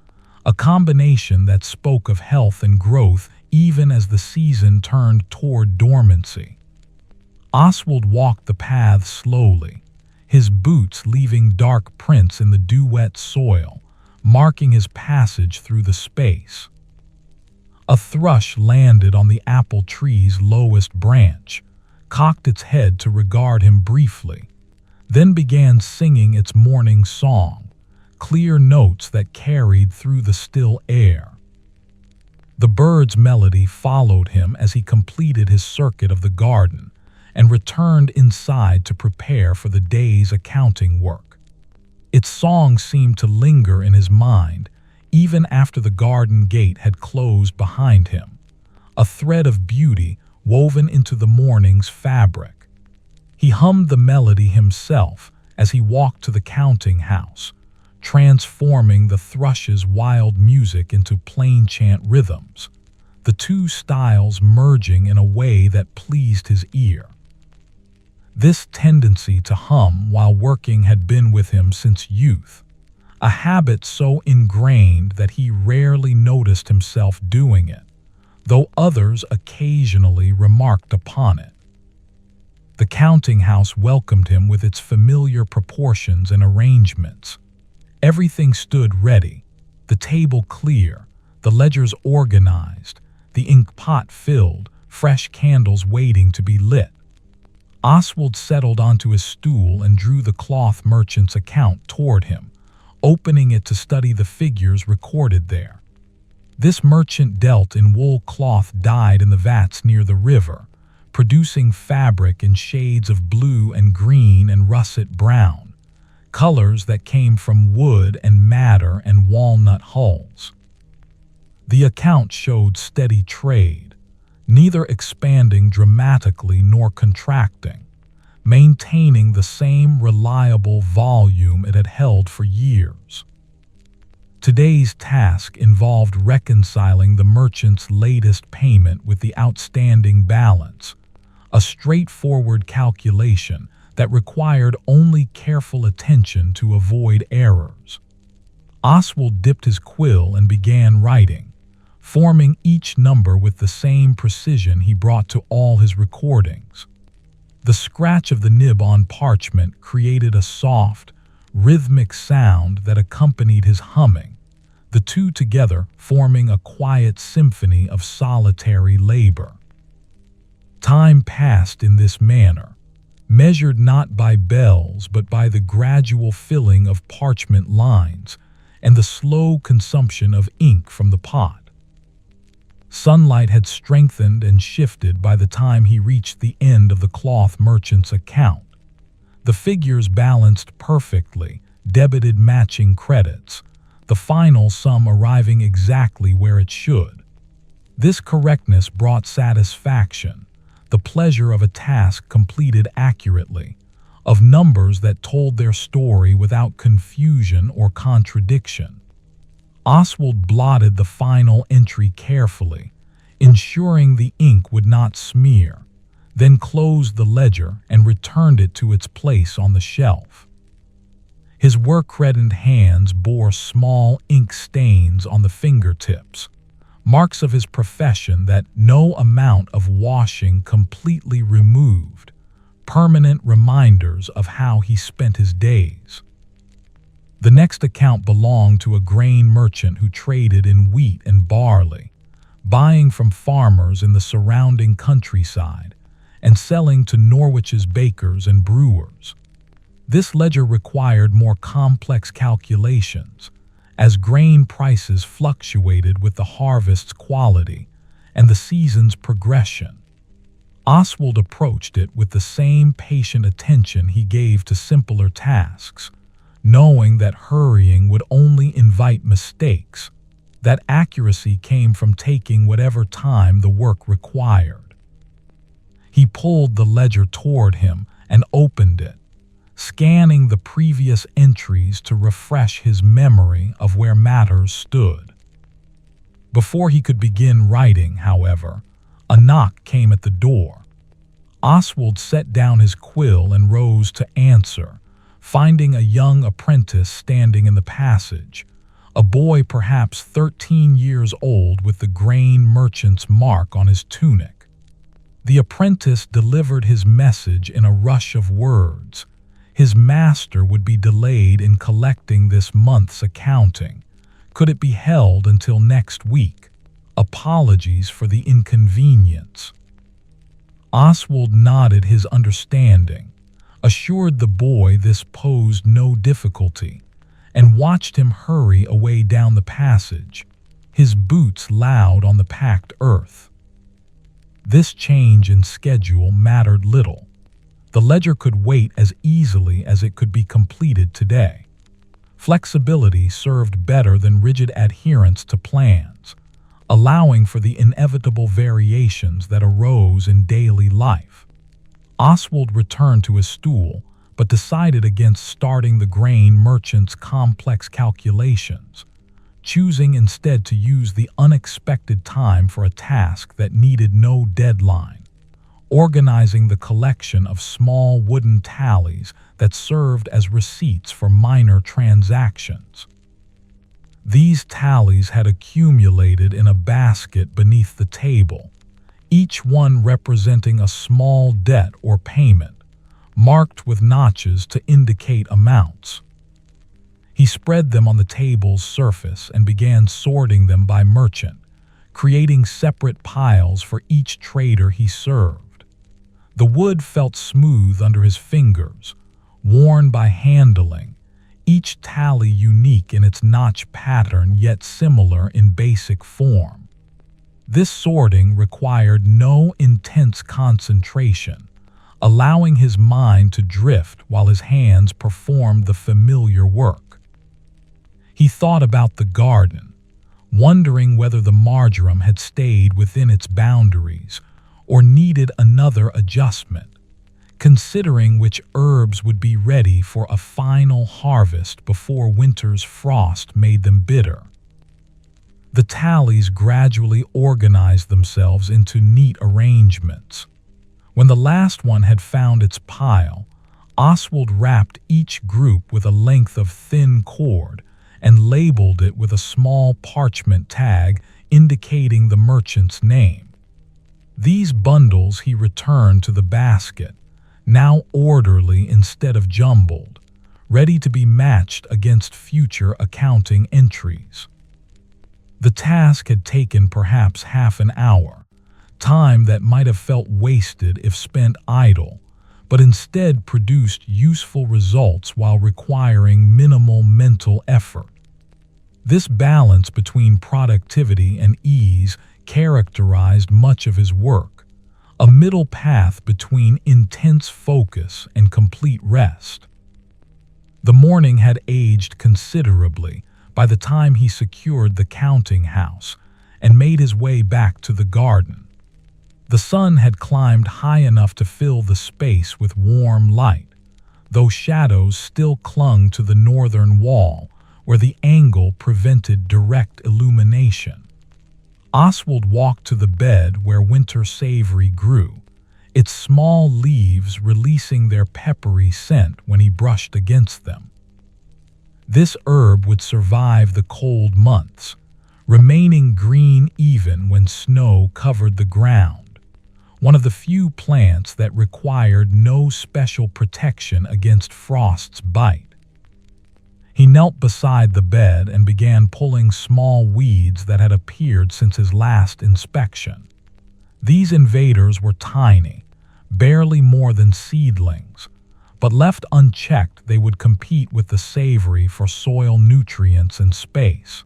a combination that spoke of health and growth even as the season turned toward dormancy. Oswald walked the path slowly, his boots leaving dark prints in the dew-wet soil, marking his passage through the space. A thrush landed on the apple tree's lowest branch, cocked its head to regard him briefly, then began singing its morning song, clear notes that carried through the still air. The bird's melody followed him as he completed his circuit of the garden and returned inside to prepare for the day's accounting work. Its song seemed to linger in his mind even after the garden gate had closed behind him, a thread of beauty woven into the morning's fabric. He hummed the melody himself as he walked to the counting house, transforming the thrush's wild music into plain chant rhythms, the two styles merging in a way that pleased his ear. This tendency to hum while working had been with him since youth, a habit so ingrained that he rarely noticed himself doing it, though others occasionally remarked upon it. The counting house welcomed him with its familiar proportions and arrangements. Everything stood ready, the table clear, the ledgers organized, the ink pot filled, fresh candles waiting to be lit. Oswald settled onto his stool and drew the cloth merchant's account toward him, opening it to study the figures recorded there. This merchant dealt in wool cloth dyed in the vats near the river, producing fabric in shades of blue and green and russet brown, colors that came from wood and madder and walnut hulls. The account showed steady trade, neither expanding dramatically nor contracting, maintaining the same reliable volume it had held for years. Today's task involved reconciling the merchant's latest payment with the outstanding balance, a straightforward calculation that required only careful attention to avoid errors. Oswald dipped his quill and began writing, forming each number with the same precision he brought to all his recordings. The scratch of the nib on parchment created a soft, rhythmic sound that accompanied his humming, the two together forming a quiet symphony of solitary labor. Time passed in this manner, measured not by bells but by the gradual filling of parchment lines and the slow consumption of ink from the pot. Sunlight had strengthened and shifted by the time he reached the end of the cloth merchant's account. The figures balanced perfectly, debited matching credits, the final sum arriving exactly where it should. This correctness brought satisfaction, the pleasure of a task completed accurately, of numbers that told their story without confusion or contradiction. Oswald blotted the final entry carefully, ensuring the ink would not smear, then closed the ledger and returned it to its place on the shelf. His work-reddened hands bore small ink stains on the fingertips, marks of his profession that no amount of washing completely removed, permanent reminders of how he spent his days. The next account belonged to a grain merchant who traded in wheat and barley, buying from farmers in the surrounding countryside and selling to Norwich's bakers and brewers. This ledger required more complex calculations, as grain prices fluctuated with the harvest's quality and the season's progression. Oswald approached it with the same patient attention he gave to simpler tasks, knowing that hurrying would only invite mistakes, that accuracy came from taking whatever time the work required. He pulled the ledger toward him and opened it, scanning the previous entries to refresh his memory of where matters stood. Before he could begin writing, however, a knock came at the door. Oswald set down his quill and rose to answer, finding a young apprentice standing in the passage, a boy perhaps 13 years old with the grain merchant's mark on his tunic. The apprentice delivered his message in a rush of words. His master would be delayed in collecting this month's accounting. Could it be held until next week? Apologies for the inconvenience. Oswald nodded his understanding, assured the boy this posed no difficulty, and watched him hurry away down the passage, his boots loud on the packed earth. This change in schedule mattered little. The ledger could wait as easily as it could be completed today. Flexibility served better than rigid adherence to plans, allowing for the inevitable variations that arose in daily life. Oswald returned to his stool, but decided against starting the grain merchant's complex calculations, choosing instead to use the unexpected time for a task that needed no deadline, organizing the collection of small wooden tallies that served as receipts for minor transactions. These tallies had accumulated in a basket beneath the table, each one representing a small debt or payment, marked with notches to indicate amounts. He spread them on the table's surface and began sorting them by merchant, creating separate piles for each trader he served. The wood felt smooth under his fingers, worn by handling, each tally unique in its notch pattern yet similar in basic form. This sorting required no intense concentration, allowing his mind to drift while his hands performed the familiar work. He thought about the garden, wondering whether the marjoram had stayed within its boundaries or needed another adjustment, considering which herbs would be ready for a final harvest before winter's frost made them bitter. The tallies gradually organized themselves into neat arrangements. When the last one had found its pile, Oswald wrapped each group with a length of thin cord and labeled it with a small parchment tag indicating the merchant's name. These bundles he returned to the basket, now orderly instead of jumbled, ready to be matched against future accounting entries. The task had taken perhaps half an hour, time that might have felt wasted if spent idle, but instead produced useful results while requiring minimal mental effort. This balance between productivity and ease characterized much of his work, a middle path between intense focus and complete rest. The morning had aged considerably by the time he secured the counting house and made his way back to the garden. The sun had climbed high enough to fill the space with warm light, though shadows still clung to the northern wall where the angle prevented direct illumination. Oswald walked to the bed where winter savory grew, its small leaves releasing their peppery scent when he brushed against them. This herb would survive the cold months, remaining green even when snow covered the ground, one of the few plants that required no special protection against frost's bite. He knelt beside the bed and began pulling small weeds that had appeared since his last inspection. These invaders were tiny, barely more than seedlings, but left unchecked they would compete with the savory for soil nutrients and space.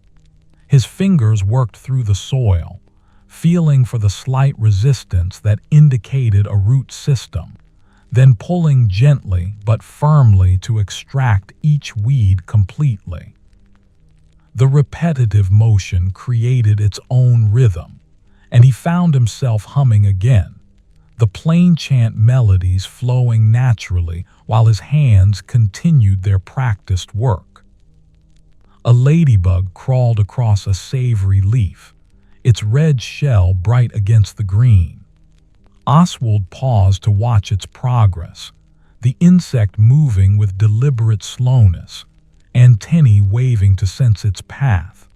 His fingers worked through the soil, feeling for the slight resistance that indicated a root system, then pulling gently but firmly to extract each weed completely. The repetitive motion created its own rhythm, and he found himself humming again, the plain chant melodies flowing naturally while his hands continued their practiced work. A ladybug crawled across a savory leaf, its red shell bright against the green. Oswald paused to watch its progress, the insect moving with deliberate slowness, antennae waving to sense its path.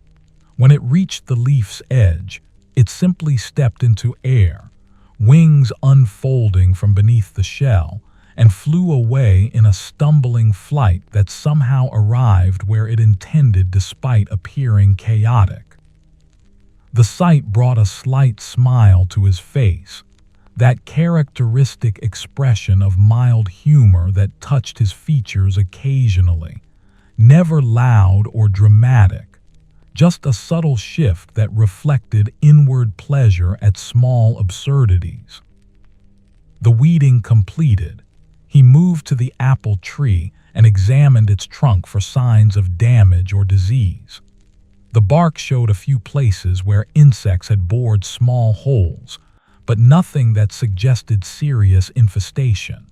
When it reached the leaf's edge, it simply stepped into air, wings unfolding from beneath the shell, and flew away in a stumbling flight that somehow arrived where it intended despite appearing chaotic. The sight brought a slight smile to his face, that characteristic expression of mild humor that touched his features occasionally, never loud or dramatic, just a subtle shift that reflected inward pleasure at small absurdities. The weeding completed, he moved to the apple tree and examined its trunk for signs of damage or disease. The bark showed a few places where insects had bored small holes, but nothing that suggested serious infestation.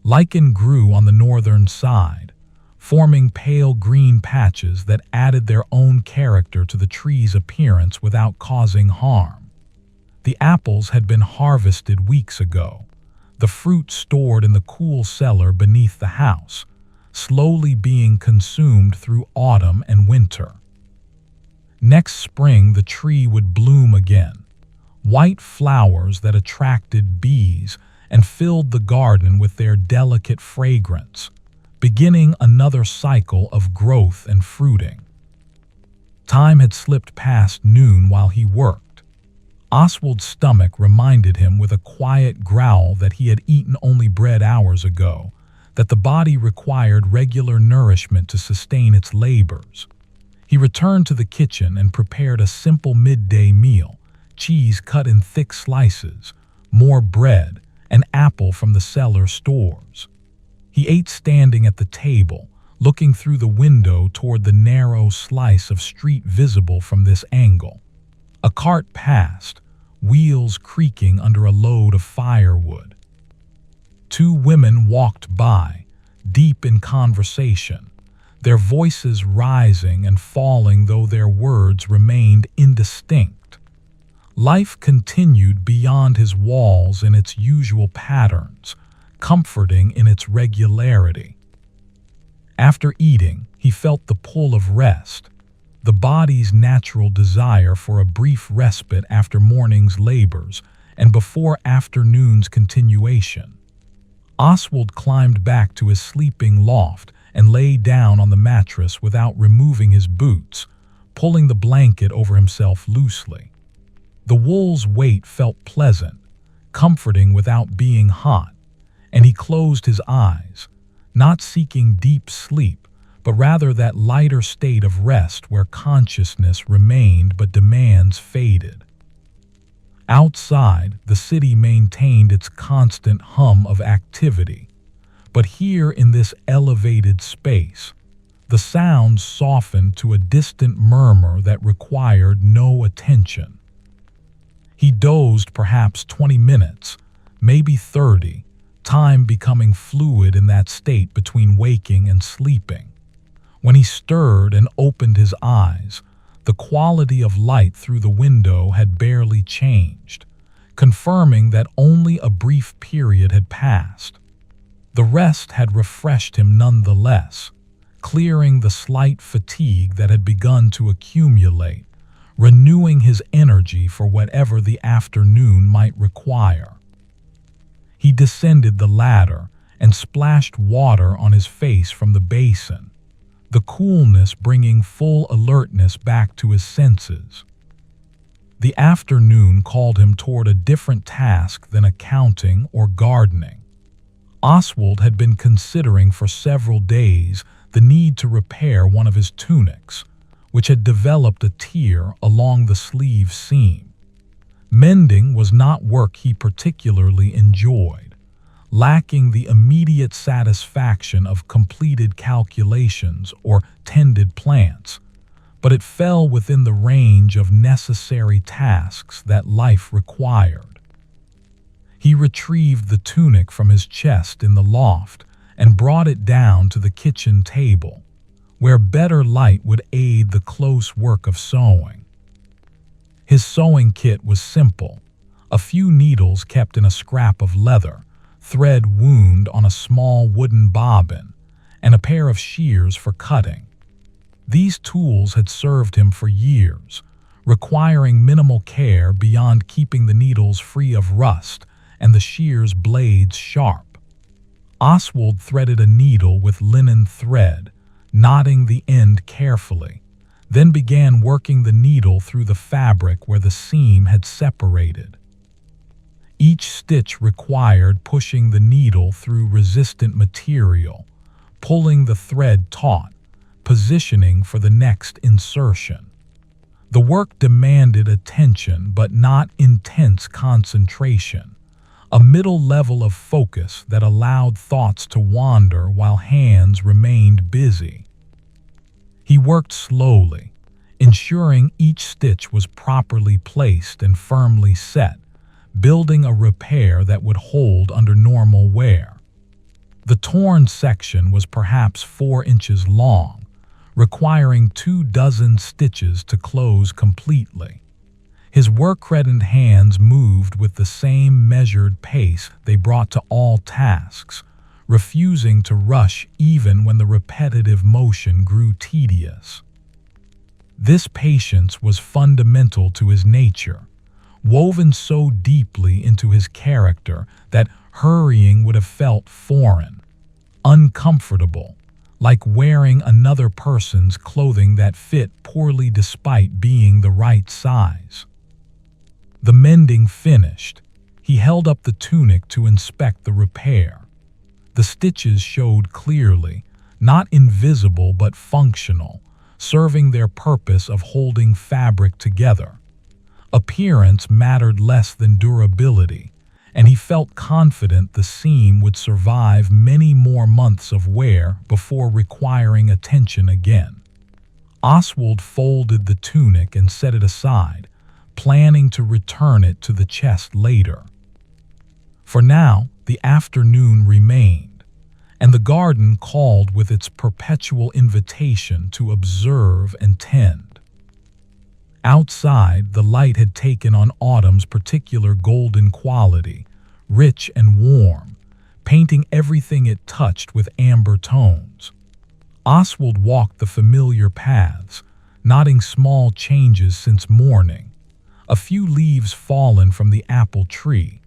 Lichen grew on the northern side, forming pale green patches that added their own character to the tree's appearance without causing harm. The apples had been harvested weeks ago, the fruit stored in the cool cellar beneath the house, slowly being consumed through autumn and winter. Next spring the tree would bloom again, white flowers that attracted bees and filled the garden with their delicate fragrance, beginning another cycle of growth and fruiting. Time had slipped past noon while he worked. Oswald's stomach reminded him with a quiet growl that he had eaten only bread hours ago, that the body required regular nourishment to sustain its labors. He returned to the kitchen and prepared a simple midday meal: cheese cut in thick slices, more bread, and apple from the cellar stores. He ate standing at the table, looking through the window toward the narrow slice of street visible from this angle. A cart passed, wheels creaking under a load of firewood. Two women walked by, deep in conversation, their voices rising and falling though their words remained indistinct. Life continued beyond his walls in its usual patterns, comforting in its regularity. After eating, he felt the pull of rest, the body's natural desire for a brief respite after morning's labors and before afternoon's continuation. Oswald climbed back to his sleeping loft and lay down on the mattress without removing his boots, pulling the blanket over himself loosely. The wool's weight felt pleasant, comforting without being hot, and he closed his eyes, not seeking deep sleep, but rather that lighter state of rest where consciousness remained but demands faded. Outside, the city maintained its constant hum of activity, but here in this elevated space, the sounds softened to a distant murmur that required no attention. He dozed perhaps 20 minutes, maybe 30, time becoming fluid in that state between waking and sleeping. When he stirred and opened his eyes, the quality of light through the window had barely changed, confirming that only a brief period had passed. The rest had refreshed him nonetheless, clearing the slight fatigue that had begun to accumulate, renewing his energy for whatever the afternoon might require. He descended the ladder and splashed water on his face from the basin, the coolness bringing full alertness back to his senses. The afternoon called him toward a different task than accounting or gardening. Oswald had been considering for several days the need to repair one of his tunics, which had developed a tear along the sleeve seam. Mending was not work he particularly enjoyed, lacking the immediate satisfaction of completed calculations or tended plants, but it fell within the range of necessary tasks that life required. He retrieved the tunic from his chest in the loft and brought it down to the kitchen table, where better light would aid the close work of sewing. His sewing kit was simple: a few needles kept in a scrap of leather, thread wound on a small wooden bobbin, and a pair of shears for cutting. These tools had served him for years, requiring minimal care beyond keeping the needles free of rust and the shears' blades sharp. Oswald threaded a needle with linen thread, knotting the end carefully, then began working the needle through the fabric where the seam had separated. Each stitch required pushing the needle through resistant material, pulling the thread taut, positioning for the next insertion. The work demanded attention but not intense concentration, a middle level of focus that allowed thoughts to wander while hands remained busy. He worked slowly, ensuring each stitch was properly placed and firmly set, building a repair that would hold under normal wear. The torn section was perhaps 4 inches long, requiring 24 stitches to close completely. His work-reddened hands moved with the same measured pace they brought to all tasks, refusing to rush even when the repetitive motion grew tedious. This patience was fundamental to his nature, woven so deeply into his character that hurrying would have felt foreign, uncomfortable, like wearing another person's clothing that fit poorly despite being the right size. The mending finished, he held up the tunic to inspect the repair. The stitches showed clearly, not invisible but functional, serving their purpose of holding fabric together. Appearance mattered less than durability, and he felt confident the seam would survive many more months of wear before requiring attention again. Oswald folded the tunic and set it aside, planning to return it to the chest later. For now, the afternoon remained, and the garden called with its perpetual invitation to observe and tend. Outside, the light had taken on autumn's particular golden quality, rich and warm, painting everything it touched with amber tones. Oswald walked the familiar paths, noting small changes since morning. A few leaves fallen from the apple tree,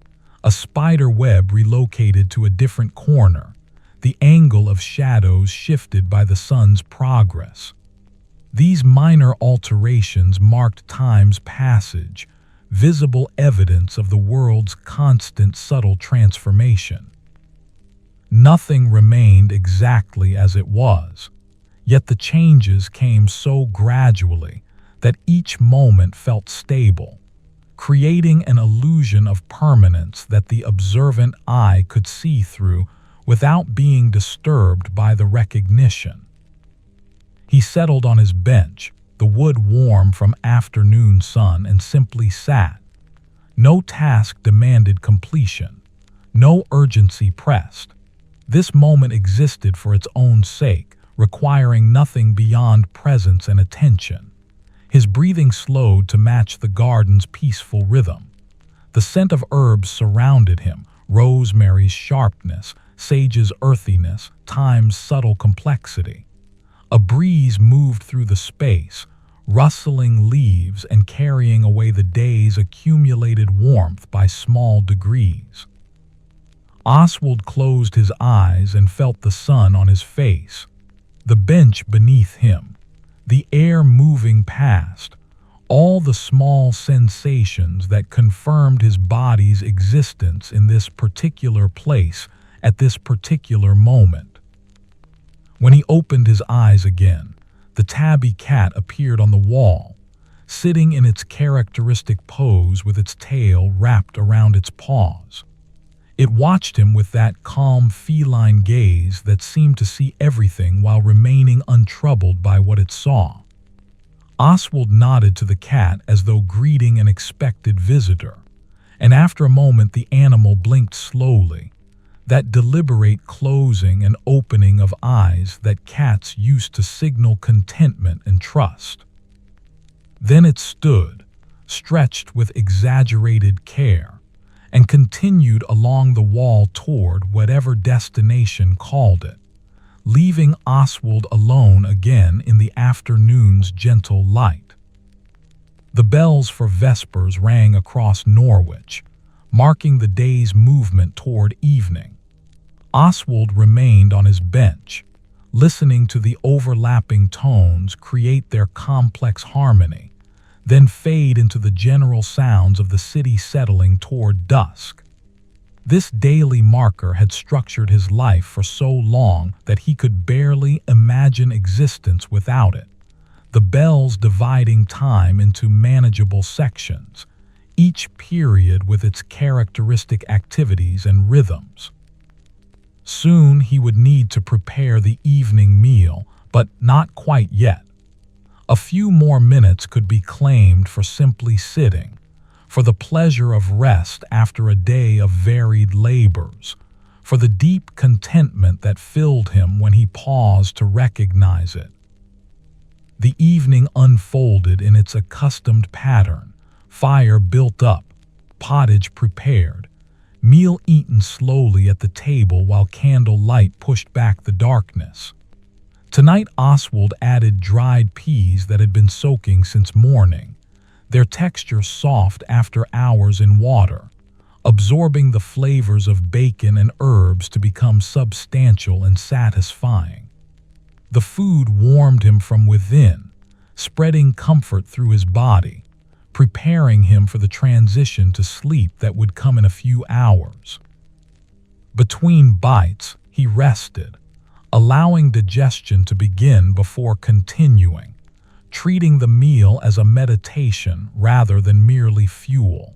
a spider web relocated to a different corner, the angle of shadows shifted by the sun's progress. These minor alterations marked time's passage, visible evidence of the world's constant subtle transformation. Nothing remained exactly as it was, yet the changes came so gradually that each moment felt stable, creating an illusion of permanence that the observant eye could see through without being disturbed by the recognition. He settled on his bench, the wood warm from afternoon sun, and simply sat. No task demanded completion, no urgency pressed. This moment existed for its own sake, requiring nothing beyond presence and attention. His breathing slowed to match the garden's peaceful rhythm. The scent of herbs surrounded him, rosemary's sharpness, sage's earthiness, thyme's subtle complexity. A breeze moved through the space, rustling leaves and carrying away the day's accumulated warmth by small degrees. Oswald closed his eyes and felt the sun on his face, the bench beneath him, the air moving past, all the small sensations that confirmed his body's existence in this particular place at this particular moment. When he opened his eyes again, the tabby cat appeared on the wall, sitting in its characteristic pose with its tail wrapped around its paws. It watched him with that calm feline gaze that seemed to see everything while remaining untroubled by what it saw. Oswald nodded to the cat as though greeting an expected visitor, and after a moment the animal blinked slowly, that deliberate closing and opening of eyes that cats used to signal contentment and trust. Then it stood, stretched with exaggerated care, and continued along the wall toward whatever destination called it, leaving Oswald alone again in the afternoon's gentle light. The bells for Vespers rang across Norwich, marking the day's movement toward evening. Oswald remained on his bench, listening to the overlapping tones create their complex harmony, then fade into the general sounds of the city settling toward dusk. This daily marker had structured his life for so long that he could barely imagine existence without it. The bells dividing time into manageable sections, each period with its characteristic activities and rhythms. Soon he would need to prepare the evening meal, but not quite yet. A few more minutes could be claimed for simply sitting, for the pleasure of rest after a day of varied labors, for the deep contentment that filled him when he paused to recognize it. The evening unfolded in its accustomed pattern, fire built up, pottage prepared, meal eaten slowly at the table while candlelight pushed back the darkness. Tonight Oswald added dried peas that had been soaking since morning, their texture soft after hours in water, absorbing the flavors of bacon and herbs to become substantial and satisfying. The food warmed him from within, spreading comfort through his body, preparing him for the transition to sleep that would come in a few hours. Between bites, he rested, allowing digestion to begin before continuing, treating the meal as a meditation rather than merely fuel.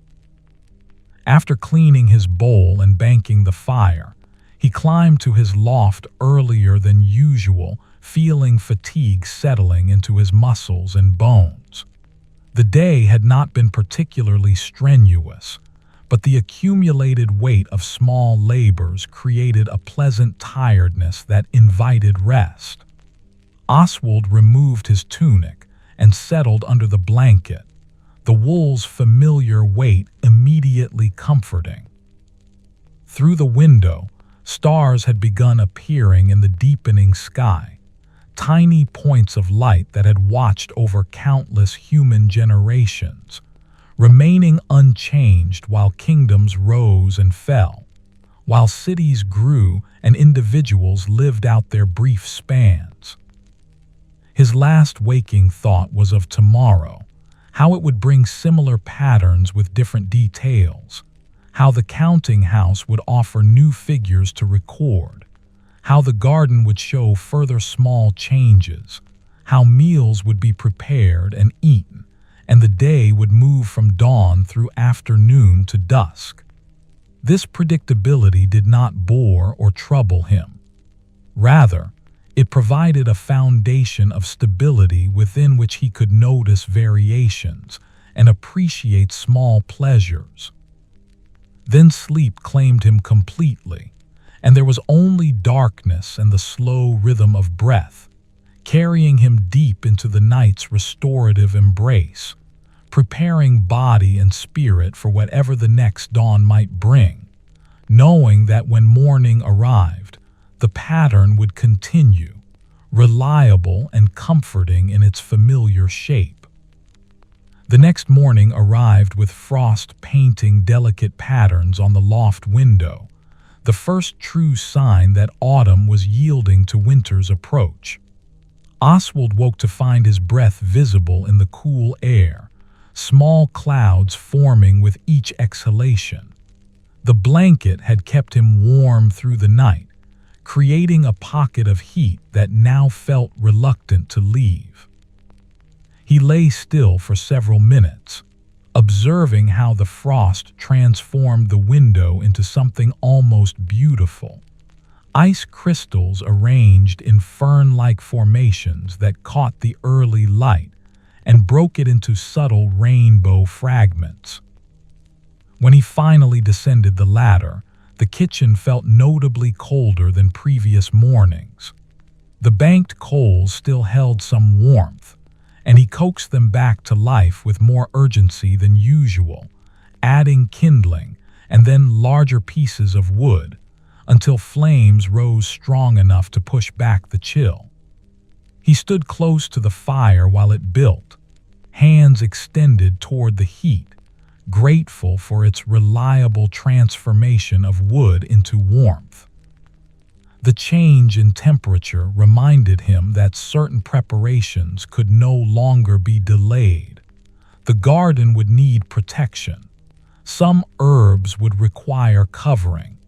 After cleaning his bowl and banking the fire, he climbed to his loft earlier than usual, feeling fatigue settling into his muscles and bones. The day had not been particularly strenuous, but the accumulated weight of small labors created a pleasant tiredness that invited rest. Oswald removed his tunic and settled under the blanket, the wool's familiar weight immediately comforting. Through the window, stars had begun appearing in the deepening sky, tiny points of light that had watched over countless human generations, remaining unchanged while kingdoms rose and fell, while cities grew and individuals lived out their brief spans. His last waking thought was of tomorrow, how it would bring similar patterns with different details, how the counting house would offer new figures to record, how the garden would show further small changes, how meals would be prepared and eaten, and the day would move from dawn through afternoon to dusk. This predictability did not bore or trouble him. Rather, it provided a foundation of stability within which he could notice variations and appreciate small pleasures. Then sleep claimed him completely, and there was only darkness and the slow rhythm of breath, carrying him deep into the night's restorative embrace, preparing body and spirit for whatever the next dawn might bring, knowing that when morning arrived, the pattern would continue, reliable and comforting in its familiar shape. The next morning arrived with frost painting delicate patterns on the loft window, the first true sign that autumn was yielding to winter's approach. Oswald woke to find his breath visible in the cool air, small clouds forming with each exhalation. The blanket had kept him warm through the night, creating a pocket of heat that now felt reluctant to leave. He lay still for several minutes, observing how the frost transformed the window into something almost beautiful. Ice crystals arranged in fern-like formations that caught the early light and broke it into subtle rainbow fragments. When he finally descended the ladder, the kitchen felt notably colder than previous mornings. The banked coals still held some warmth, and he coaxed them back to life with more urgency than usual, adding kindling and then larger pieces of wood, until flames rose strong enough to push back the chill. He stood close to the fire while it built, hands extended toward the heat, grateful for its reliable transformation of wood into warmth. The change in temperature reminded him that certain preparations could no longer be delayed. The garden would need protection, Some herbs would require covering,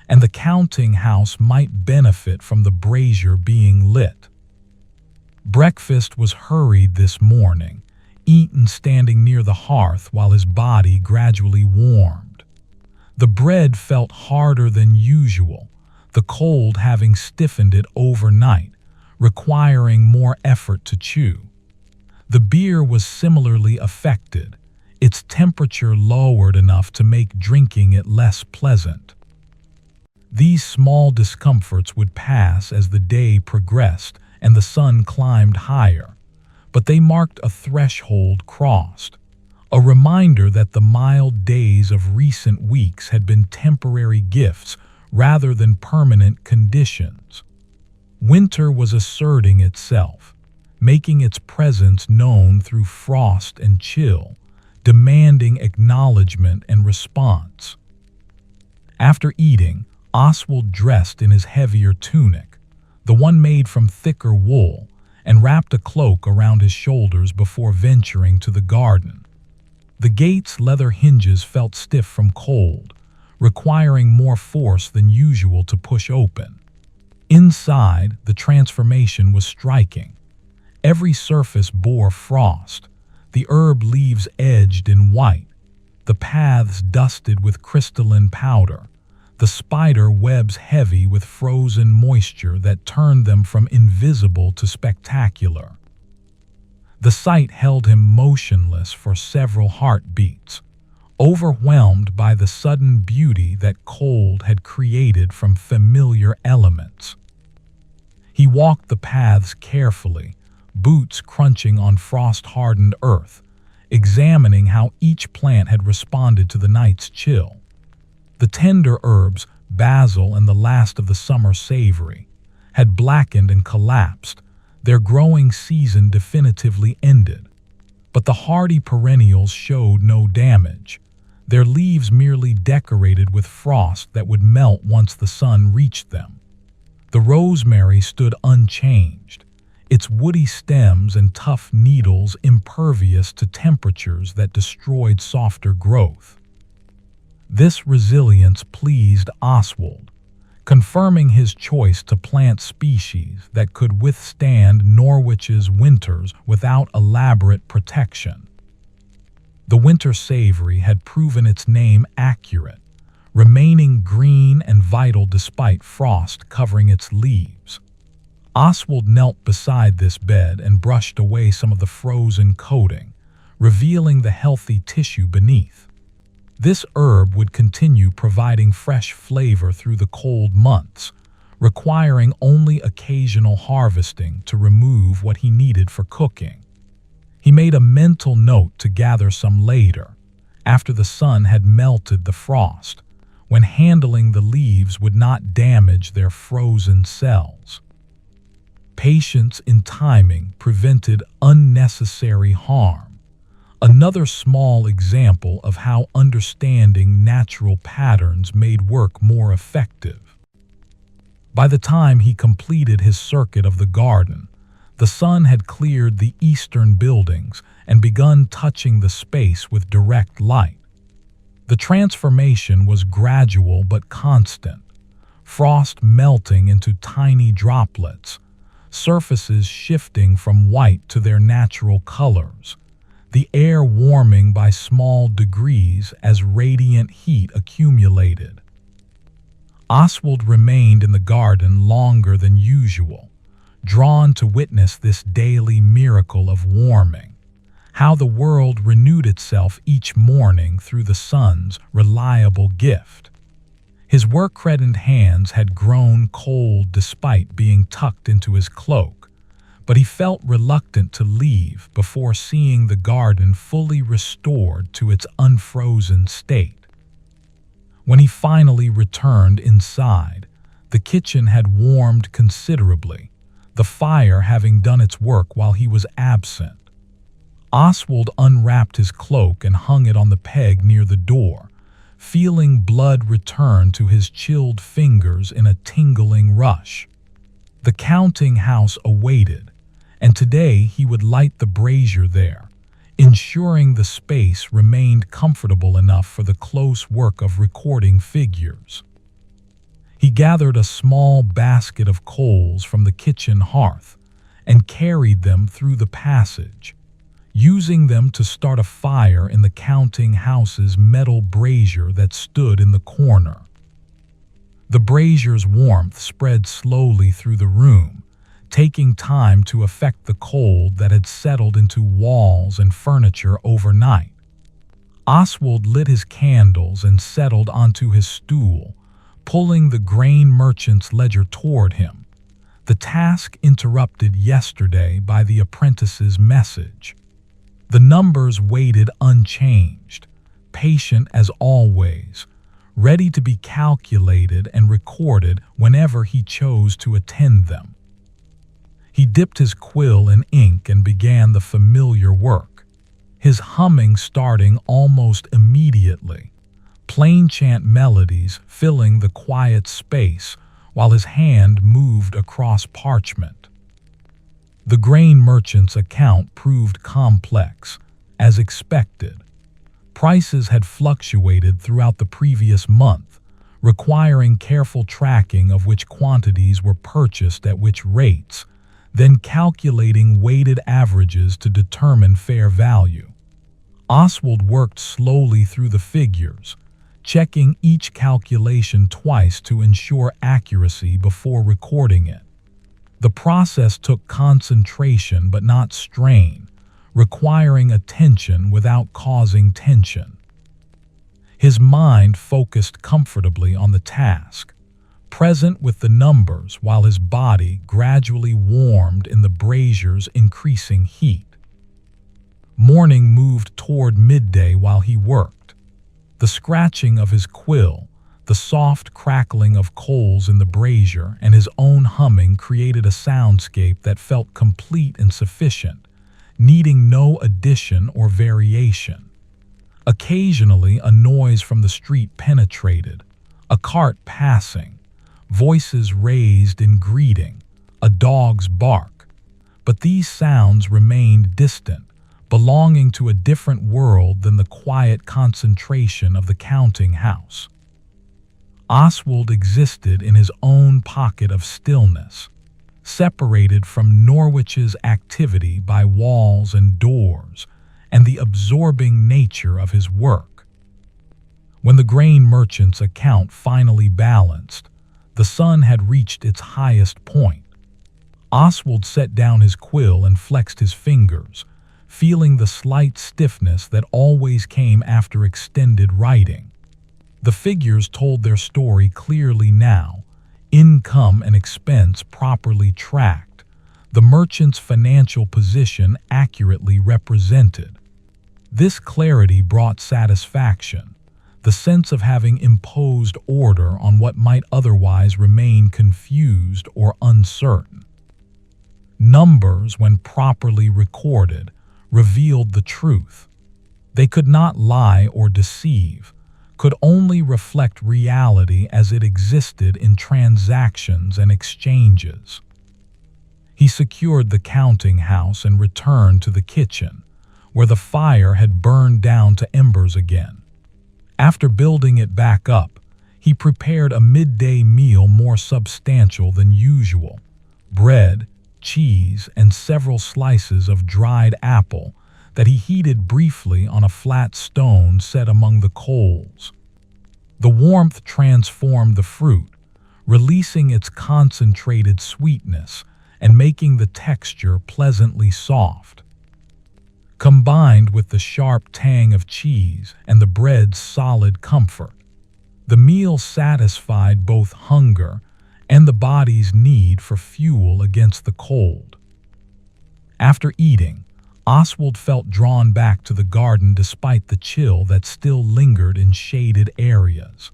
and the counting house might benefit from the brazier being lit. Breakfast was hurried this morning, eaten standing near the hearth while his body gradually warmed. The bread felt harder than usual, the cold having stiffened it overnight, requiring more effort to chew. The beer was similarly affected, its temperature lowered enough to make drinking it less pleasant. These small discomforts would pass as the day progressed and the sun climbed higher, but they marked a threshold crossed, a reminder that the mild days of recent weeks had been temporary gifts rather than permanent conditions. Winter was asserting itself, making its presence known through frost and chill, demanding acknowledgement and response. After eating, Oswald dressed in his heavier tunic, the one made from thicker wool, and wrapped a cloak around his shoulders before venturing to the garden. The gate's leather hinges felt stiff from cold, requiring more force than usual to push open. Inside, the transformation was striking. Every surface bore frost, the herb leaves edged in white, the paths dusted with crystalline powder, the spider webs heavy with frozen moisture that turned them from invisible to spectacular. The sight held him motionless for several heartbeats, overwhelmed by the sudden beauty that cold had created from familiar elements. He walked the paths carefully, boots crunching on frost-hardened earth, examining how each plant had responded to the night's chill. The tender herbs, basil and the last of the summer savory, had blackened and collapsed, their growing season definitively ended. But the hardy perennials showed no damage, their leaves merely decorated with frost that would melt once the sun reached them. The rosemary stood unchanged, its woody stems and tough needles impervious to temperatures that destroyed softer growth. This resilience pleased Oswald, confirming his choice to plant species that could withstand Norwich's winters without elaborate protection. The winter savory had proven its name accurate, remaining green and vital despite frost covering its leaves. Oswald knelt beside this bed and brushed away some of the frozen coating, revealing the healthy tissue beneath. This herb would continue providing fresh flavor through the cold months, requiring only occasional harvesting to remove what he needed for cooking. He made a mental note to gather some later, after the sun had melted the frost, when handling the leaves would not damage their frozen cells. Patience in timing prevented unnecessary harm, another small example of how understanding natural patterns made work more effective. By the time he completed his circuit of the garden, the sun had cleared the eastern buildings and begun touching the space with direct light. The transformation was gradual but constant, frost melting into tiny droplets, surfaces shifting from white to their natural colors, the air warming by small degrees as radiant heat accumulated. Oswald remained in the garden longer than usual, drawn to witness this daily miracle of warming, how the world renewed itself each morning through the sun's reliable gift. His work-reddened hands had grown cold despite being tucked into his cloak, but he felt reluctant to leave before seeing the garden fully restored to its unfrozen state. When he finally returned inside, the kitchen had warmed considerably, the fire having done its work while he was absent. Oswald unwrapped his cloak and hung it on the peg near the door, feeling blood return to his chilled fingers in a tingling rush. The counting house awaited, and today he would light the brazier there, ensuring the space remained comfortable enough for the close work of recording figures. He gathered a small basket of coals from the kitchen hearth and carried them through the passage, using them to start a fire in the counting house's metal brazier that stood in the corner. The brazier's warmth spread slowly through the room, taking time to affect the cold that had settled into walls and furniture overnight. Oswald lit his candles and settled onto his stool, pulling the grain merchant's ledger toward him, the task interrupted yesterday by the apprentice's message. The numbers waited unchanged, patient as always, ready to be calculated and recorded whenever he chose to attend them. He dipped his quill in ink and began the familiar work, his humming starting almost immediately, plain chant melodies filling the quiet space while his hand moved across parchment. The grain merchant's account proved complex, as expected. Prices had fluctuated throughout the previous month, requiring careful tracking of which quantities were purchased at which rates, then calculating weighted averages to determine fair value. Oswald worked slowly through the figures, checking each calculation twice to ensure accuracy before recording it. The process took concentration but not strain, requiring attention without causing tension. His mind focused comfortably on the task, present with the numbers while his body gradually warmed in the brazier's increasing heat. Morning moved toward midday while he worked. The scratching of his quill, the soft crackling of coals in the brazier, and his own humming created a soundscape that felt complete and sufficient, needing no addition or variation. Occasionally, a noise from the street penetrated, a cart passing, voices raised in greeting, a dog's bark. But these sounds remained distant, belonging to a different world than the quiet concentration of the counting house. Oswald existed in his own pocket of stillness, separated from Norwich's activity by walls and doors and the absorbing nature of his work. When the grain merchant's account finally balanced, the sun had reached its highest point. Oswald set down his quill and flexed his fingers, feeling the slight stiffness that always came after extended writing. The figures told their story clearly now, income and expense properly tracked, the merchant's financial position accurately represented. This clarity brought satisfaction, the sense of having imposed order on what might otherwise remain confused or uncertain. Numbers, when properly recorded, revealed the truth. They could not lie or deceive, could only reflect reality as it existed in transactions and exchanges. He secured the counting house and returned to the kitchen, where the fire had burned down to embers again. After building it back up, he prepared a midday meal more substantial than usual: bread, cheese, and several slices of dried apple that he heated briefly on a flat stone set among the coals. The warmth transformed the fruit, releasing its concentrated sweetness and making the texture pleasantly soft. Combined with the sharp tang of cheese and the bread's solid comfort, the meal satisfied both hunger and the body's need for fuel against the cold. After eating, Oswald felt drawn back to the garden despite the chill that still lingered in shaded areas.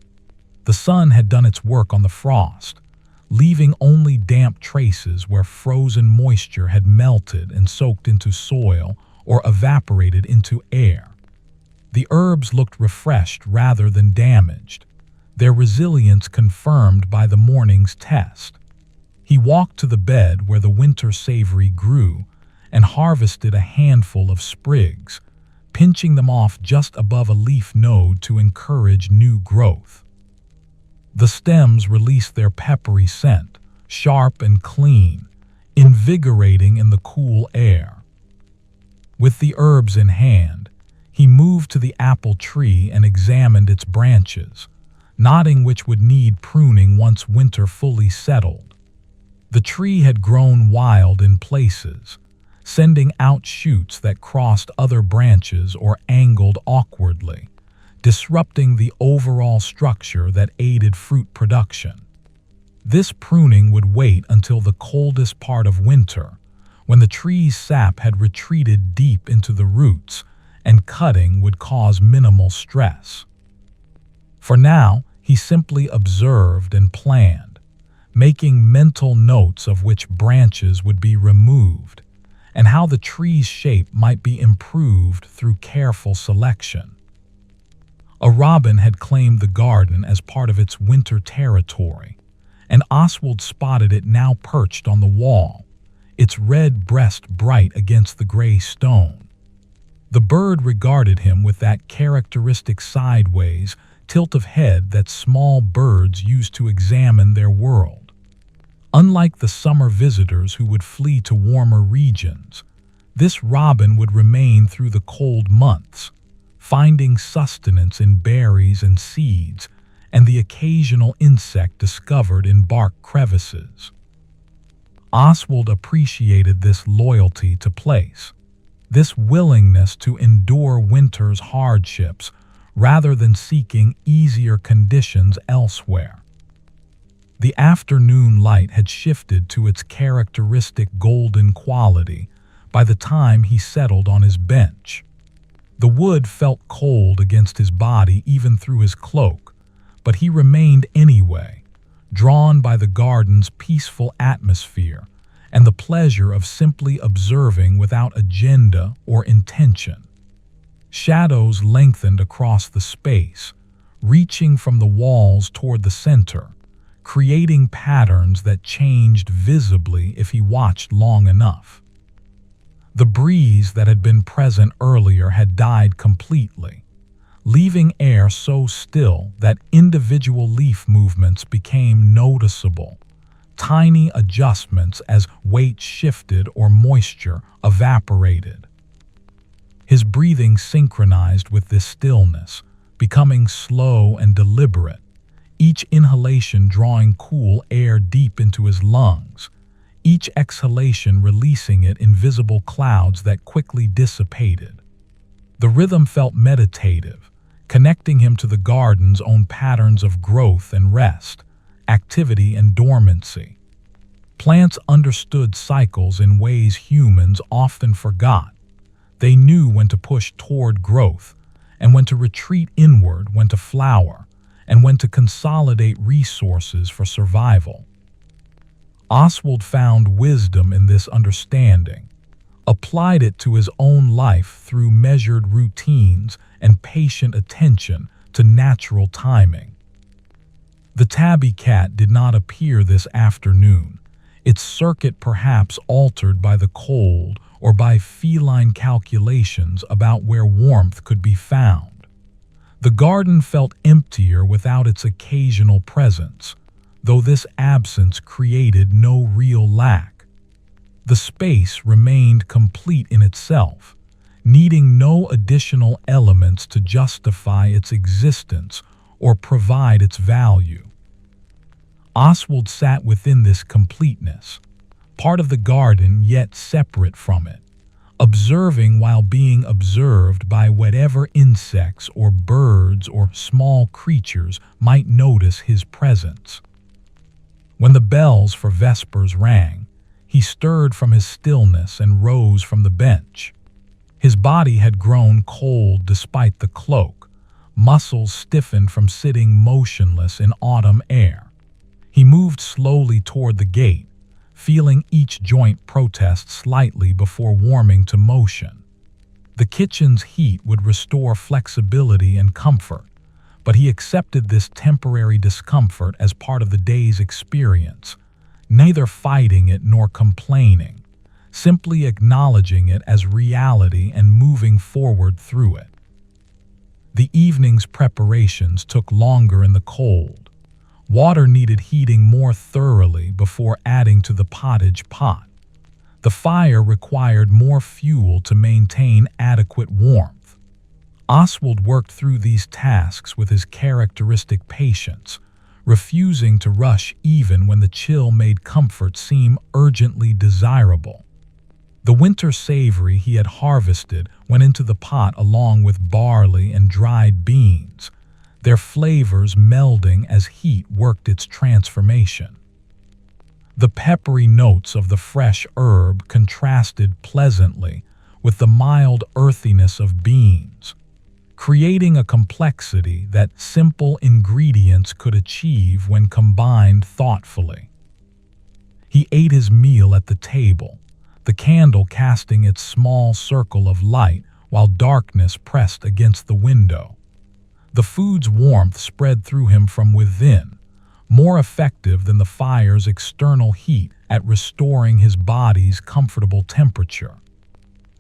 The sun had done its work on the frost, leaving only damp traces where frozen moisture had melted and soaked into soil or evaporated into air. The herbs looked refreshed rather than damaged, their resilience confirmed by the morning's test. He walked to the bed where the winter savory grew and harvested a handful of sprigs, pinching them off just above a leaf node to encourage new growth. The stems released their peppery scent, sharp and clean, invigorating in the cool air. With the herbs in hand, he moved to the apple tree and examined its branches, noting which would need pruning once winter fully settled. The tree had grown wild in places, sending out shoots that crossed other branches or angled awkwardly, disrupting the overall structure that aided fruit production. This pruning would wait until the coldest part of winter, when the tree's sap had retreated deep into the roots, and cutting would cause minimal stress. For now, he simply observed and planned, making mental notes of which branches would be removed and how the tree's shape might be improved through careful selection. A robin had claimed the garden as part of its winter territory, and Oswald spotted it now perched on the wall, its red breast bright against the gray stone. The bird regarded him with that characteristic sideways tilt of head that small birds use to examine their world. Unlike the summer visitors who would flee to warmer regions, this robin would remain through the cold months, finding sustenance in berries and seeds and the occasional insect discovered in bark crevices. Oswald appreciated this loyalty to place, this willingness to endure winter's hardships rather than seeking easier conditions elsewhere. The afternoon light had shifted to its characteristic golden quality by the time he settled on his bench. The wood felt cold against his body even through his cloak, but he remained anyway, drawn by the garden's peaceful atmosphere and the pleasure of simply observing without agenda or intention. Shadows lengthened across the space, reaching from the walls toward the center, creating patterns that changed visibly if he watched long enough. The breeze that had been present earlier had died completely, leaving air so still that individual leaf movements became noticeable, tiny adjustments as weight shifted or moisture evaporated. His breathing synchronized with this stillness, becoming slow and deliberate, each inhalation drawing cool air deep into his lungs, each exhalation releasing it in visible clouds that quickly dissipated. The rhythm felt meditative, connecting him to the garden's own patterns of growth and rest, activity and dormancy. Plants understood cycles in ways humans often forgot. They knew when to push toward growth, and when to retreat inward, when to flower, and when to consolidate resources for survival. Oswald found wisdom in this understanding, applied it to his own life through measured routines and patient attention to natural timing. The tabby cat did not appear this afternoon, its circuit perhaps altered by the cold or by feline calculations about where warmth could be found. The garden felt emptier without its occasional presence, though this absence created no real lack. The space remained complete in itself, needing no additional elements to justify its existence or provide its value. Oswald sat within this completeness, part of the garden yet separate from it, observing while being observed by whatever insects or birds or small creatures might notice his presence. When the bells for vespers rang, he stirred from his stillness and rose from the bench. His body had grown cold despite the cloak, muscles stiffened from sitting motionless in autumn air. He moved slowly toward the gate, feeling each joint protest slightly before warming to motion. The kitchen's heat would restore flexibility and comfort, but he accepted this temporary discomfort as part of the day's experience, neither fighting it nor complaining, simply acknowledging it as reality and moving forward through it. The evening's preparations took longer in the cold. Water needed heating more thoroughly before adding to the pottage pot. The fire required more fuel to maintain adequate warmth. Oswald worked through these tasks with his characteristic patience, refusing to rush even when the chill made comfort seem urgently desirable. The winter savory he had harvested went into the pot along with barley and dried beans, their flavors melding as heat worked its transformation. The peppery notes of the fresh herb contrasted pleasantly with the mild earthiness of beans, creating a complexity that simple ingredients could achieve when combined thoughtfully. He ate his meal at the table, the candle casting its small circle of light while darkness pressed against the window. The food's warmth spread through him from within, more effective than the fire's external heat at restoring his body's comfortable temperature.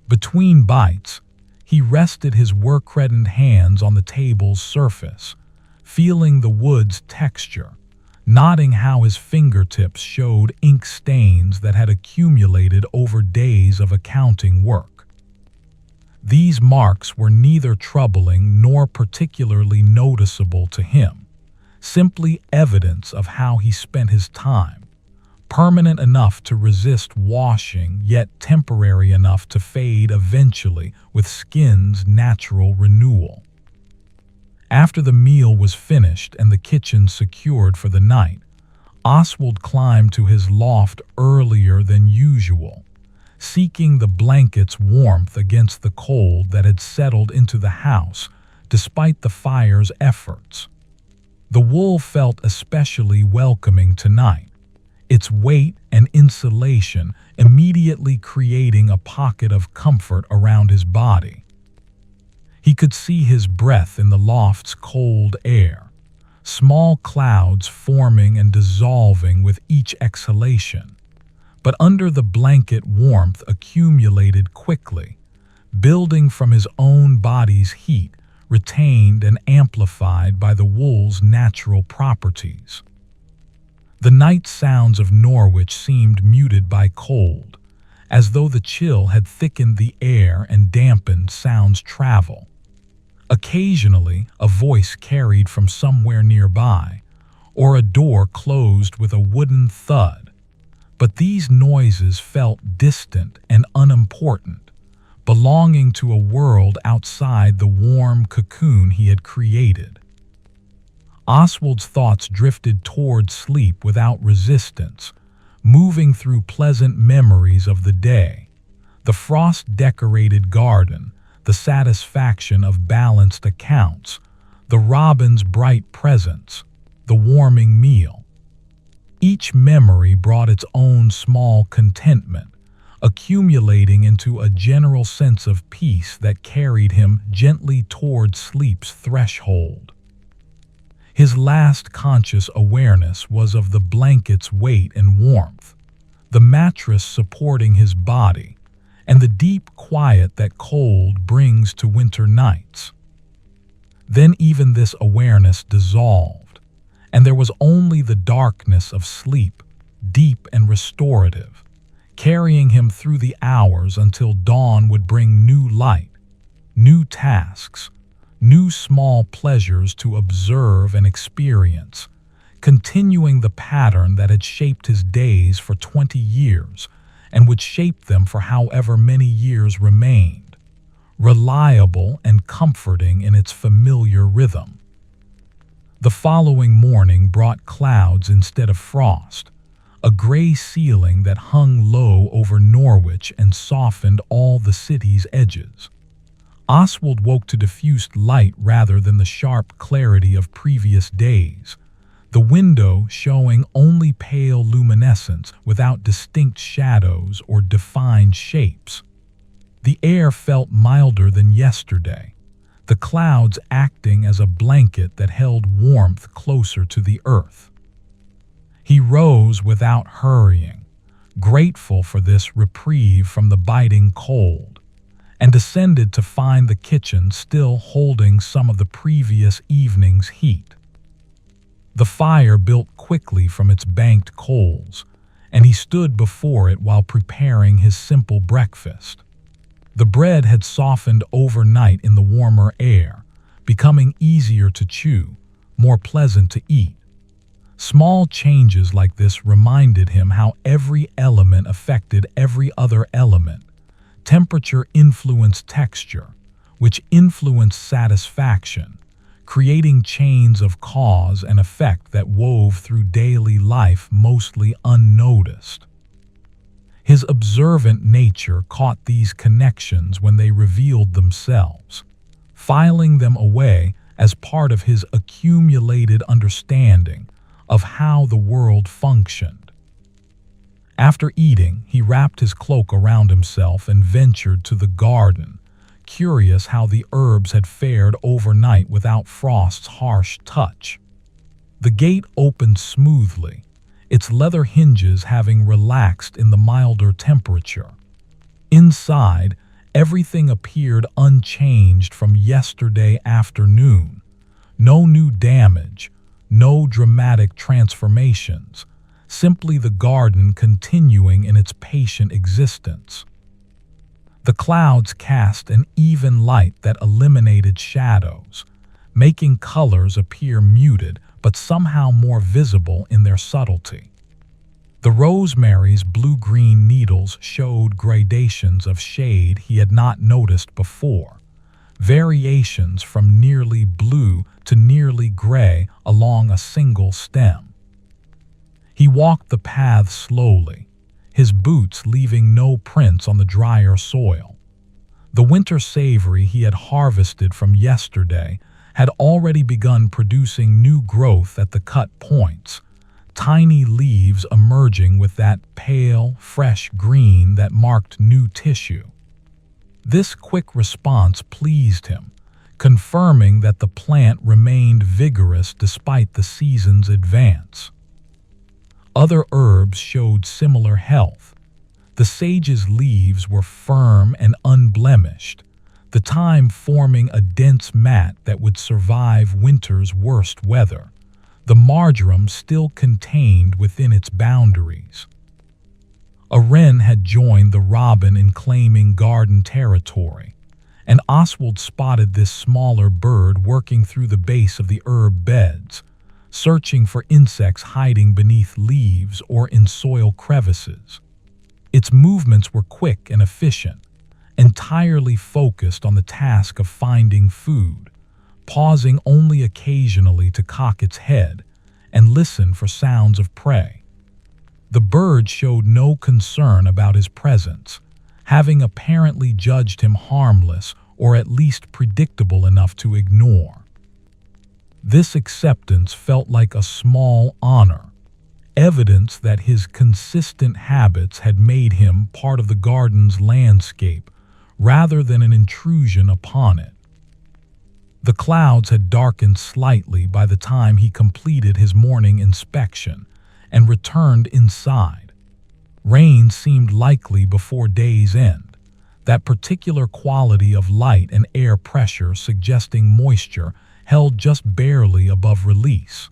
Between bites, he rested his work-reddened hands on the table's surface, feeling the wood's texture, noting how his fingertips showed ink stains that had accumulated over days of accounting work. These marks were neither troubling nor particularly noticeable to him, simply evidence of how he spent his time, permanent enough to resist washing, yet temporary enough to fade eventually with skin's natural renewal. After the meal was finished and the kitchen secured for the night, Oswald climbed to his loft earlier than usual, seeking the blanket's warmth against the cold that had settled into the house despite the fire's efforts. The wool felt especially welcoming tonight, its weight and insulation immediately creating a pocket of comfort around his body. He could see his breath in the loft's cold air, small clouds forming and dissolving with each exhalation. But under the blanket warmth accumulated quickly, building from his own body's heat, retained and amplified by the wool's natural properties. The night sounds of Norwich seemed muted by cold, as though the chill had thickened the air and dampened sound's travel. Occasionally, a voice carried from somewhere nearby, or a door closed with a wooden thud. But these noises felt distant and unimportant, belonging to a world outside the warm cocoon he had created. Oswald's thoughts drifted toward sleep without resistance, moving through pleasant memories of the day, the frost-decorated garden, the satisfaction of balanced accounts, the robin's bright presence, the warming meal. Each memory brought its own small contentment, accumulating into a general sense of peace that carried him gently toward sleep's threshold. His last conscious awareness was of the blanket's weight and warmth, the mattress supporting his body, and the deep quiet that cold brings to winter nights. Then even this awareness dissolved, and there was only the darkness of sleep, deep and restorative, carrying him through the hours until dawn would bring new light, new tasks, new small pleasures to observe and experience, continuing the pattern that had shaped his days for 20 years and would shape them for however many years remained, reliable and comforting in its familiar rhythm. The following morning brought clouds instead of frost, a gray ceiling that hung low over Norwich and softened all the city's edges. Oswald woke to diffused light rather than the sharp clarity of previous days, the window showing only pale luminescence without distinct shadows or defined shapes. The air felt milder than yesterday, the clouds acting as a blanket that held warmth closer to the earth. He rose without hurrying, grateful for this reprieve from the biting cold, and descended to find the kitchen still holding some of the previous evening's heat. The fire built quickly from its banked coals, and he stood before it while preparing his simple breakfast. The bread had softened overnight in the warmer air, becoming easier to chew, more pleasant to eat. Small changes like this reminded him how every element affected every other element. Temperature influenced texture, which influenced satisfaction, creating chains of cause and effect that wove through daily life mostly unnoticed. His observant nature caught these connections when they revealed themselves, filing them away as part of his accumulated understanding of how the world functioned. After eating, he wrapped his cloak around himself and ventured to the garden, curious how the herbs had fared overnight without Frost's harsh touch. The gate opened smoothly, its leather hinges having relaxed in the milder temperature. Inside, everything appeared unchanged from yesterday afternoon. No new damage, no dramatic transformations, simply the garden continuing in its patient existence. The clouds cast an even light that eliminated shadows, making colors appear muted but somehow more visible in their subtlety. The rosemary's blue-green needles showed gradations of shade he had not noticed before, variations from nearly blue to nearly gray along a single stem. He walked the path slowly, his boots leaving no prints on the drier soil. The winter savory he had harvested from yesterday had already begun producing new growth at the cut points, tiny leaves emerging with that pale, fresh green that marked new tissue. This quick response pleased him, confirming that the plant remained vigorous despite the season's advance. Other herbs showed similar health. The sage's leaves were firm and unblemished, the thyme forming a dense mat that would survive winter's worst weather, the marjoram still contained within its boundaries. A wren had joined the robin in claiming garden territory, and Oswald spotted this smaller bird working through the base of the herb beds, searching for insects hiding beneath leaves or in soil crevices. Its movements were quick and efficient, entirely focused on the task of finding food, pausing only occasionally to cock its head and listen for sounds of prey. The bird showed no concern about his presence, having apparently judged him harmless or at least predictable enough to ignore. This acceptance felt like a small honor, evidence that his consistent habits had made him part of the garden's landscape rather than an intrusion upon it. The clouds had darkened slightly by the time he completed his morning inspection and returned inside. Rain seemed likely before day's end, that particular quality of light and air pressure suggesting moisture held just barely above release.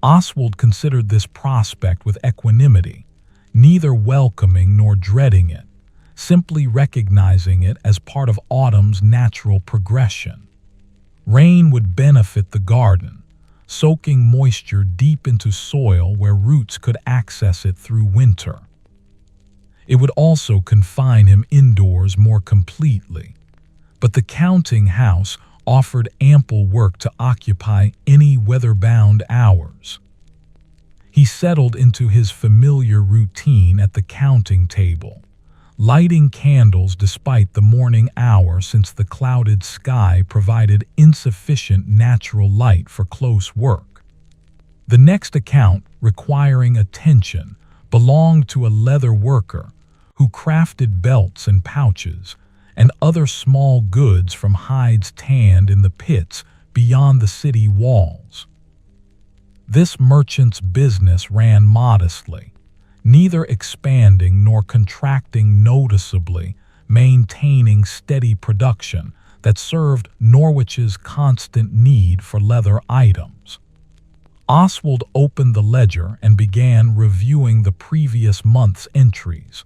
Oswald considered this prospect with equanimity, neither welcoming nor dreading it, simply recognizing it as part of autumn's natural progression. Rain would benefit the garden, soaking moisture deep into soil where roots could access it through winter. It would also confine him indoors more completely, but the counting house offered ample work to occupy any weather-bound hours. He settled into his familiar routine at the counting table, lighting candles despite the morning hour since the clouded sky provided insufficient natural light for close work. The next account, requiring attention, belonged to a leather worker who crafted belts and pouches and other small goods from hides tanned in the pits beyond the city walls. This merchant's business ran modestly, neither expanding nor contracting noticeably, maintaining steady production that served Norwich's constant need for leather items. Oswald opened the ledger and began reviewing the previous month's entries,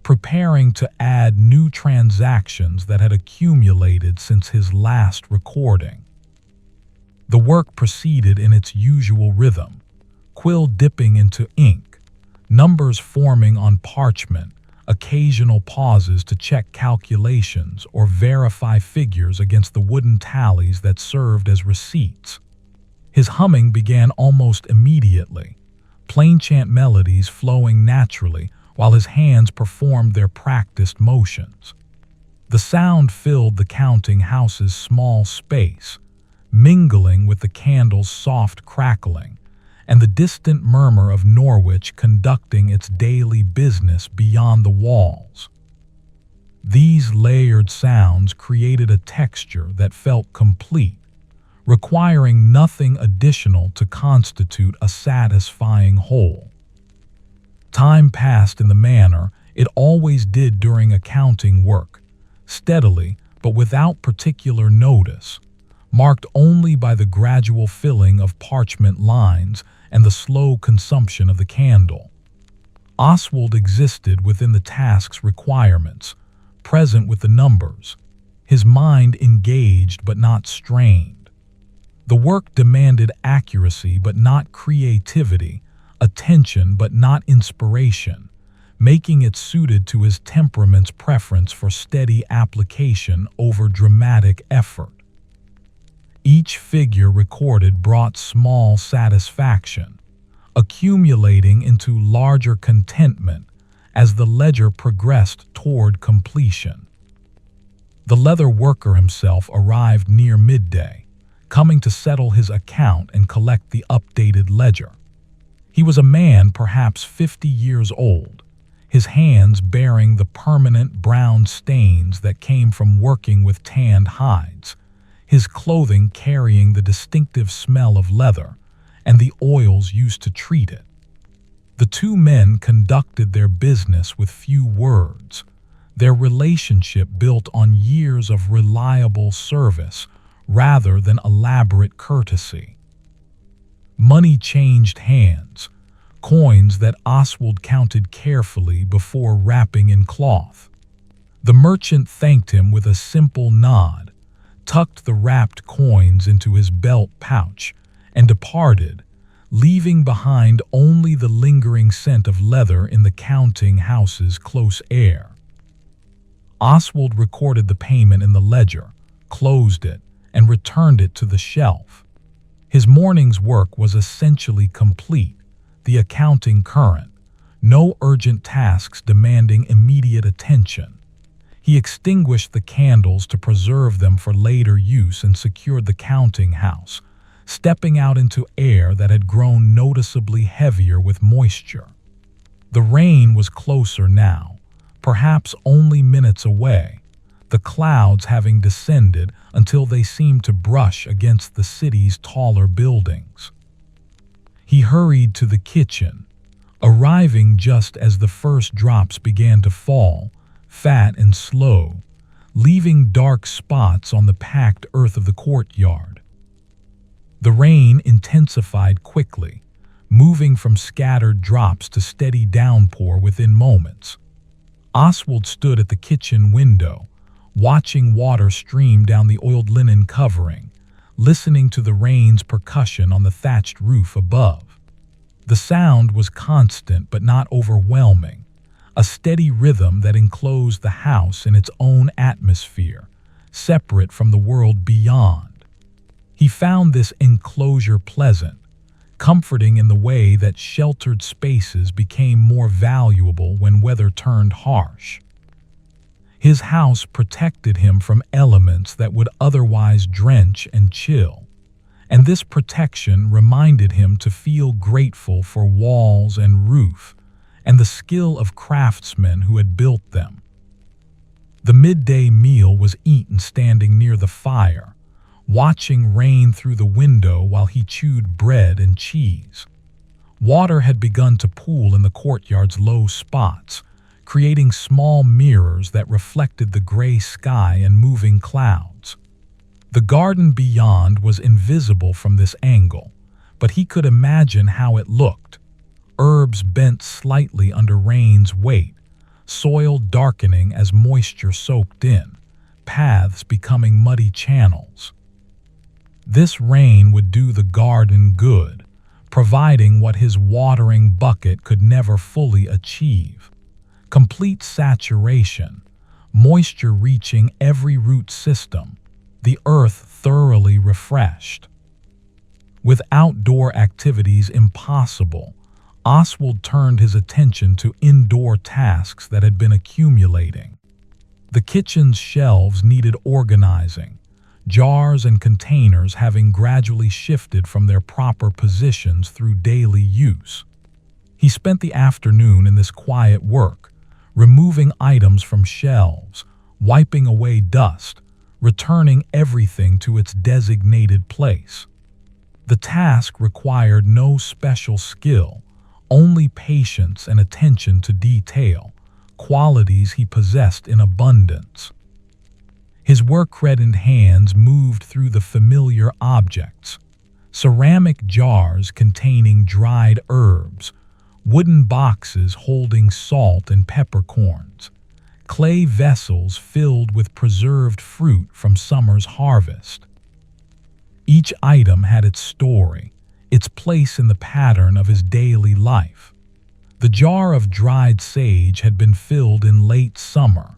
preparing to add new transactions that had accumulated since his last recording. The work proceeded in its usual rhythm, quill dipping into ink, numbers forming on parchment, occasional pauses to check calculations or verify figures against the wooden tallies that served as receipts. His humming began almost immediately, plainchant melodies flowing naturally while his hands performed their practiced motions. The sound filled the counting house's small space, mingling with the candle's soft crackling and the distant murmur of Norwich conducting its daily business beyond the walls. These layered sounds created a texture that felt complete, requiring nothing additional to constitute a satisfying whole. Time passed in the manner it always did during accounting work, steadily but without particular notice, marked only by the gradual filling of parchment lines and the slow consumption of the candle. Oswald existed within the task's requirements, present with the numbers, his mind engaged but not strained. The work demanded accuracy but not creativity, attention but not inspiration, making it suited to his temperament's preference for steady application over dramatic effort. Each figure recorded brought small satisfaction, accumulating into larger contentment as the ledger progressed toward completion. The leather worker himself arrived near midday, coming to settle his account and collect the updated ledger. He was a man perhaps 50 years old, his hands bearing the permanent brown stains that came from working with tanned hides, his clothing carrying the distinctive smell of leather and the oils used to treat it. The two men conducted their business with few words, their relationship built on years of reliable service rather than elaborate courtesy. Money changed hands, coins that Oswald counted carefully before wrapping in cloth. The merchant thanked him with a simple nod, tucked the wrapped coins into his belt pouch, and departed, leaving behind only the lingering scent of leather in the counting house's close air. Oswald recorded the payment in the ledger, closed it, and returned it to the shelf. His morning's work was essentially complete, the accounting current, no urgent tasks demanding immediate attention. He extinguished the candles to preserve them for later use and secured the counting house, stepping out into air that had grown noticeably heavier with moisture. The rain was closer now, perhaps only minutes away, the clouds having descended until they seemed to brush against the city's taller buildings. He hurried to the kitchen, arriving just as the first drops began to fall, fat and slow, leaving dark spots on the packed earth of the courtyard. The rain intensified quickly, moving from scattered drops to steady downpour within moments. Oswald stood at the kitchen window, watching water stream down the oiled linen covering, listening to the rain's percussion on the thatched roof above. The sound was constant but not overwhelming, a steady rhythm that enclosed the house in its own atmosphere, separate from the world beyond. He found this enclosure pleasant, comforting in the way that sheltered spaces became more valuable when weather turned harsh. His house protected him from elements that would otherwise drench and chill, and this protection reminded him to feel grateful for walls and roof, and the skill of craftsmen who had built them. The midday meal was eaten standing near the fire, watching rain through the window while he chewed bread and cheese. Water had begun to pool in the courtyard's low spots, creating small mirrors that reflected the gray sky and moving clouds. The garden beyond was invisible from this angle, but he could imagine how it looked. Herbs bent slightly under rain's weight, soil darkening as moisture soaked in, paths becoming muddy channels. This rain would do the garden good, providing what his watering bucket could never fully achieve. Complete saturation, moisture reaching every root system, the earth thoroughly refreshed. With outdoor activities impossible, Oswald turned his attention to indoor tasks that had been accumulating. The kitchen's shelves needed organizing, jars and containers having gradually shifted from their proper positions through daily use. He spent the afternoon in this quiet work, removing items from shelves, wiping away dust, returning everything to its designated place. The task required no special skill, only patience and attention to detail, qualities he possessed in abundance. His work-reddened hands moved through the familiar objects: ceramic jars containing dried herbs, wooden boxes holding salt and peppercorns, clay vessels filled with preserved fruit from summer's harvest. Each item had its story, its place in the pattern of his daily life. The jar of dried sage had been filled in late summer,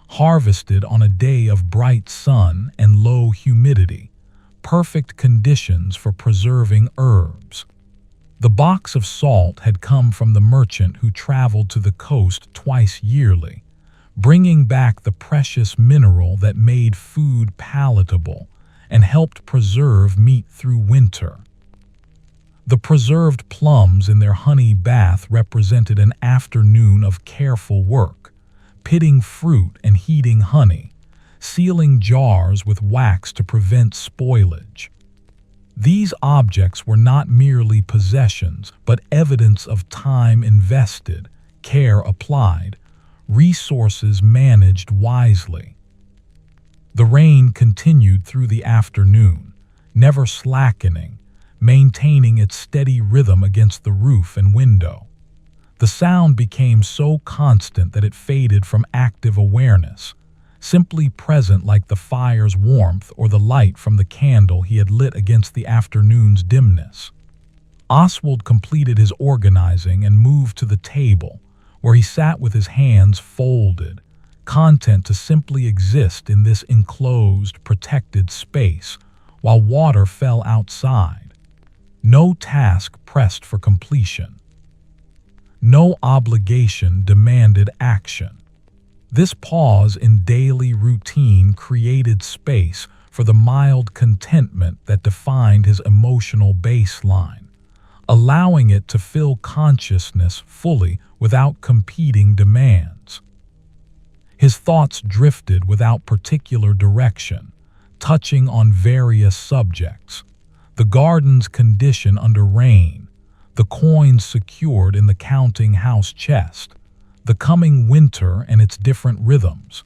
harvested on a day of bright sun and low humidity, perfect conditions for preserving herbs. The box of salt had come from the merchant who traveled to the coast twice yearly, bringing back the precious mineral that made food palatable and helped preserve meat through winter. The preserved plums in their honey bath represented an afternoon of careful work, pitting fruit and heating honey, sealing jars with wax to prevent spoilage. These objects were not merely possessions, but evidence of time invested, care applied, resources managed wisely. The rain continued through the afternoon, never slackening, maintaining its steady rhythm against the roof and window. The sound became so constant that it faded from active awareness, simply present like the fire's warmth or the light from the candle he had lit against the afternoon's dimness. Oswald completed his organizing and moved to the table, where he sat with his hands folded, content to simply exist in this enclosed, protected space, while water fell outside. No task pressed for completion. No obligation demanded action. This pause in daily routine created space for the mild contentment that defined his emotional baseline, allowing it to fill consciousness fully without competing demands. His thoughts drifted without particular direction, touching on various subjects: the garden's condition under rain, the coins secured in the counting house chest, the coming winter and its different rhythms,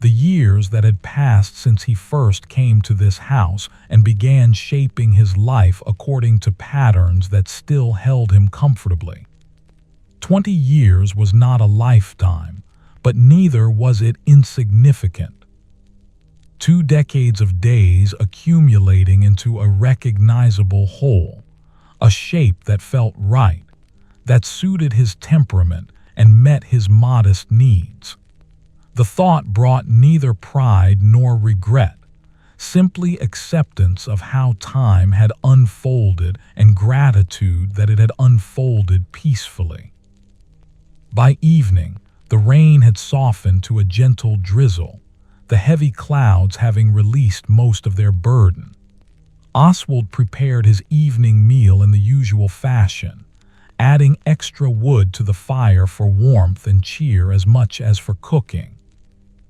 the years that had passed since he first came to this house and began shaping his life according to patterns that still held him comfortably. 20 years was not a lifetime, but neither was it insignificant. 2 decades of days accumulating into a recognizable whole, a shape that felt right, that suited his temperament and met his modest needs. The thought brought neither pride nor regret, simply acceptance of how time had unfolded and gratitude that it had unfolded peacefully. By evening, the rain had softened to a gentle drizzle, the heavy clouds having released most of their burden. Oswald prepared his evening meal in the usual fashion, adding extra wood to the fire for warmth and cheer as much as for cooking.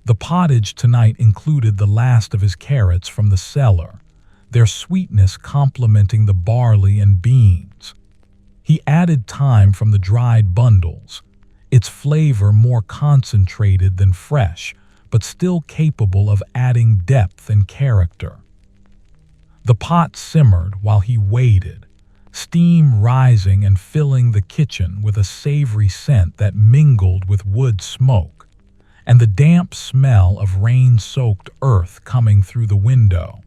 The pottage tonight included the last of his carrots from the cellar, their sweetness complementing the barley and beans. He added thyme from the dried bundles, its flavor more concentrated than fresh, but still capable of adding depth and character. The pot simmered while he waited, steam rising and filling the kitchen with a savory scent that mingled with wood smoke, and the damp smell of rain-soaked earth coming through the window.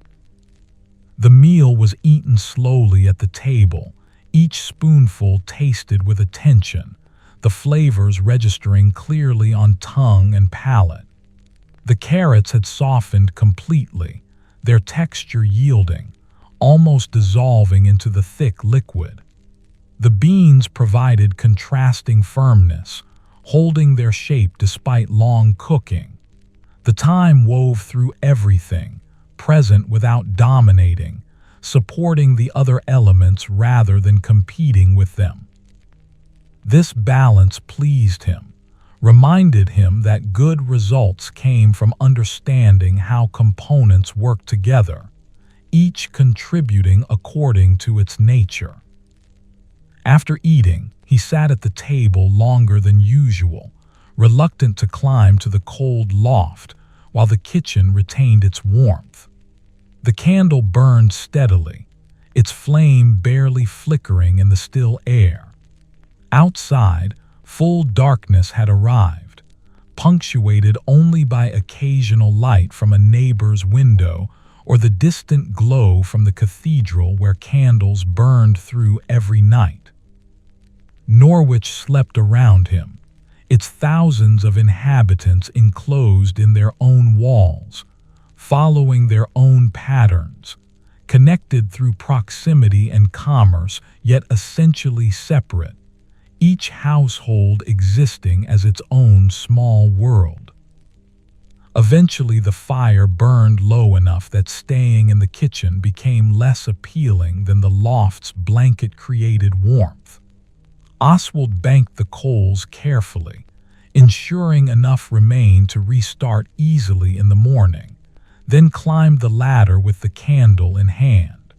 The meal was eaten slowly at the table, each spoonful tasted with attention, the flavors registering clearly on tongue and palate. The carrots had softened completely, their texture yielding, almost dissolving into the thick liquid. The beans provided contrasting firmness, holding their shape despite long cooking. The thyme wove through everything, present without dominating, supporting the other elements rather than competing with them. This balance pleased him, reminded him that good results came from understanding how components work together, each contributing according to its nature. After eating, he sat at the table longer than usual, reluctant to climb to the cold loft while the kitchen retained its warmth. The candle burned steadily, its flame barely flickering in the still air. Outside, full darkness had arrived, punctuated only by occasional light from a neighbor's window or the distant glow from the cathedral where candles burned through every night. Norwich slept around him, its thousands of inhabitants enclosed in their own walls, following their own patterns, connected through proximity and commerce, yet essentially separate, each household existing as its own small world. Eventually, the fire burned low enough that staying in the kitchen became less appealing than the loft's blanket-created warmth. Oswald banked the coals carefully, ensuring enough remained to restart easily in the morning, then climbed the ladder with the candle in hand.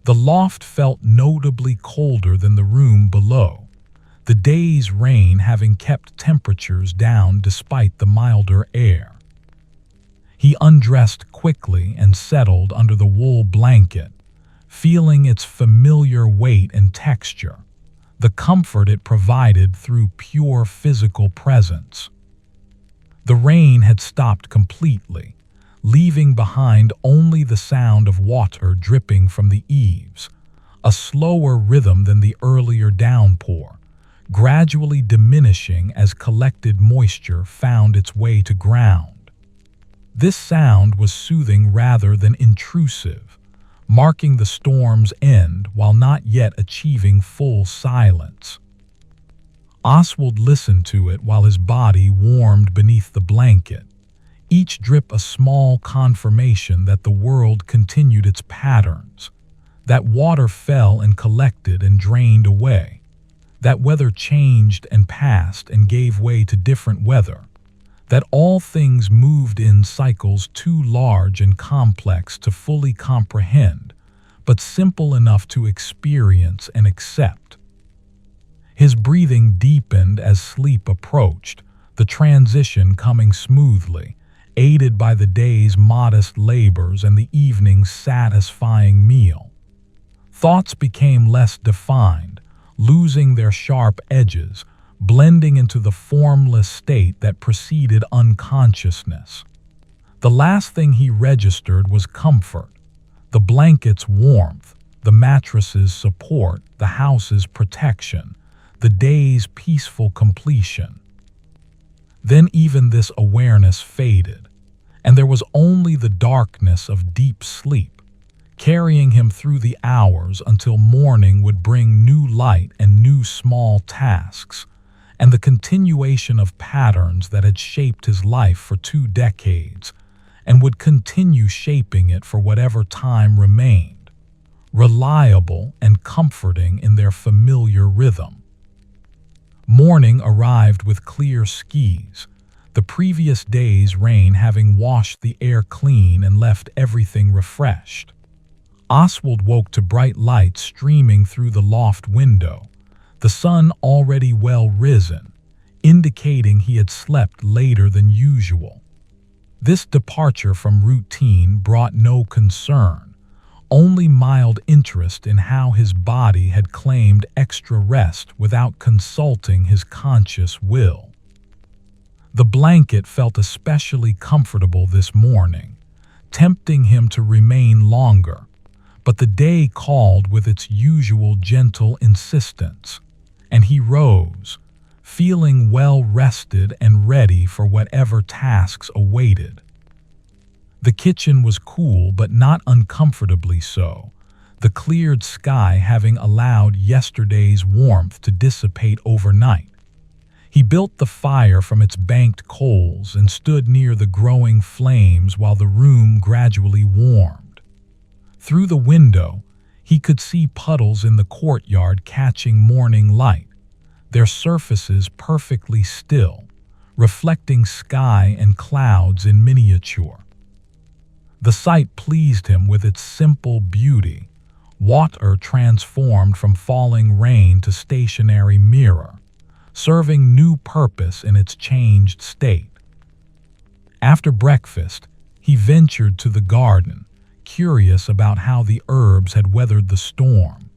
The loft felt notably colder than the room below, the day's rain having kept temperatures down despite the milder air. He undressed quickly and settled under the wool blanket, feeling its familiar weight and texture, the comfort it provided through pure physical presence. The rain had stopped completely, leaving behind only the sound of water dripping from the eaves, a slower rhythm than the earlier downpour, gradually diminishing as collected moisture found its way to ground. This sound was soothing rather than intrusive, marking the storm's end while not yet achieving full silence. Oswald listened to it while his body warmed beneath the blanket, each drip a small confirmation that the world continued its patterns, that water fell and collected and drained away, that weather changed and passed and gave way to different weather, that all things moved in cycles too large and complex to fully comprehend, but simple enough to experience and accept. His breathing deepened as sleep approached, the transition coming smoothly, aided by the day's modest labors and the evening's satisfying meal. Thoughts became less defined, losing their sharp edges, blending into the formless state that preceded unconsciousness. The last thing he registered was comfort, the blanket's warmth, the mattress's support, the house's protection, the day's peaceful completion. Then even this awareness faded, and there was only the darkness of deep sleep, carrying him through the hours until morning would bring new light and new small tasks, and the continuation of patterns that had shaped his life for 2 decades, and would continue shaping it for whatever time remained, reliable and comforting in their familiar rhythm. Morning arrived with clear skies, the previous day's rain having washed the air clean and left everything refreshed. Oswald woke to bright light streaming through the loft window, the sun already well risen, indicating he had slept later than usual. This departure from routine brought no concern, only mild interest in how his body had claimed extra rest without consulting his conscious will. The blanket felt especially comfortable this morning, tempting him to remain longer, but the day called with its usual gentle insistence, and he rose, feeling well rested and ready for whatever tasks awaited. The kitchen was cool but not uncomfortably so, the cleared sky having allowed yesterday's warmth to dissipate overnight. He built the fire from its banked coals and stood near the growing flames while the room gradually warmed. Through the window, he could see puddles in the courtyard catching morning light, their surfaces perfectly still, reflecting sky and clouds in miniature. The sight pleased him with its simple beauty, water transformed from falling rain to stationary mirror, serving new purpose in its changed state. After breakfast, he ventured to the garden, curious about how the herbs had weathered the storm.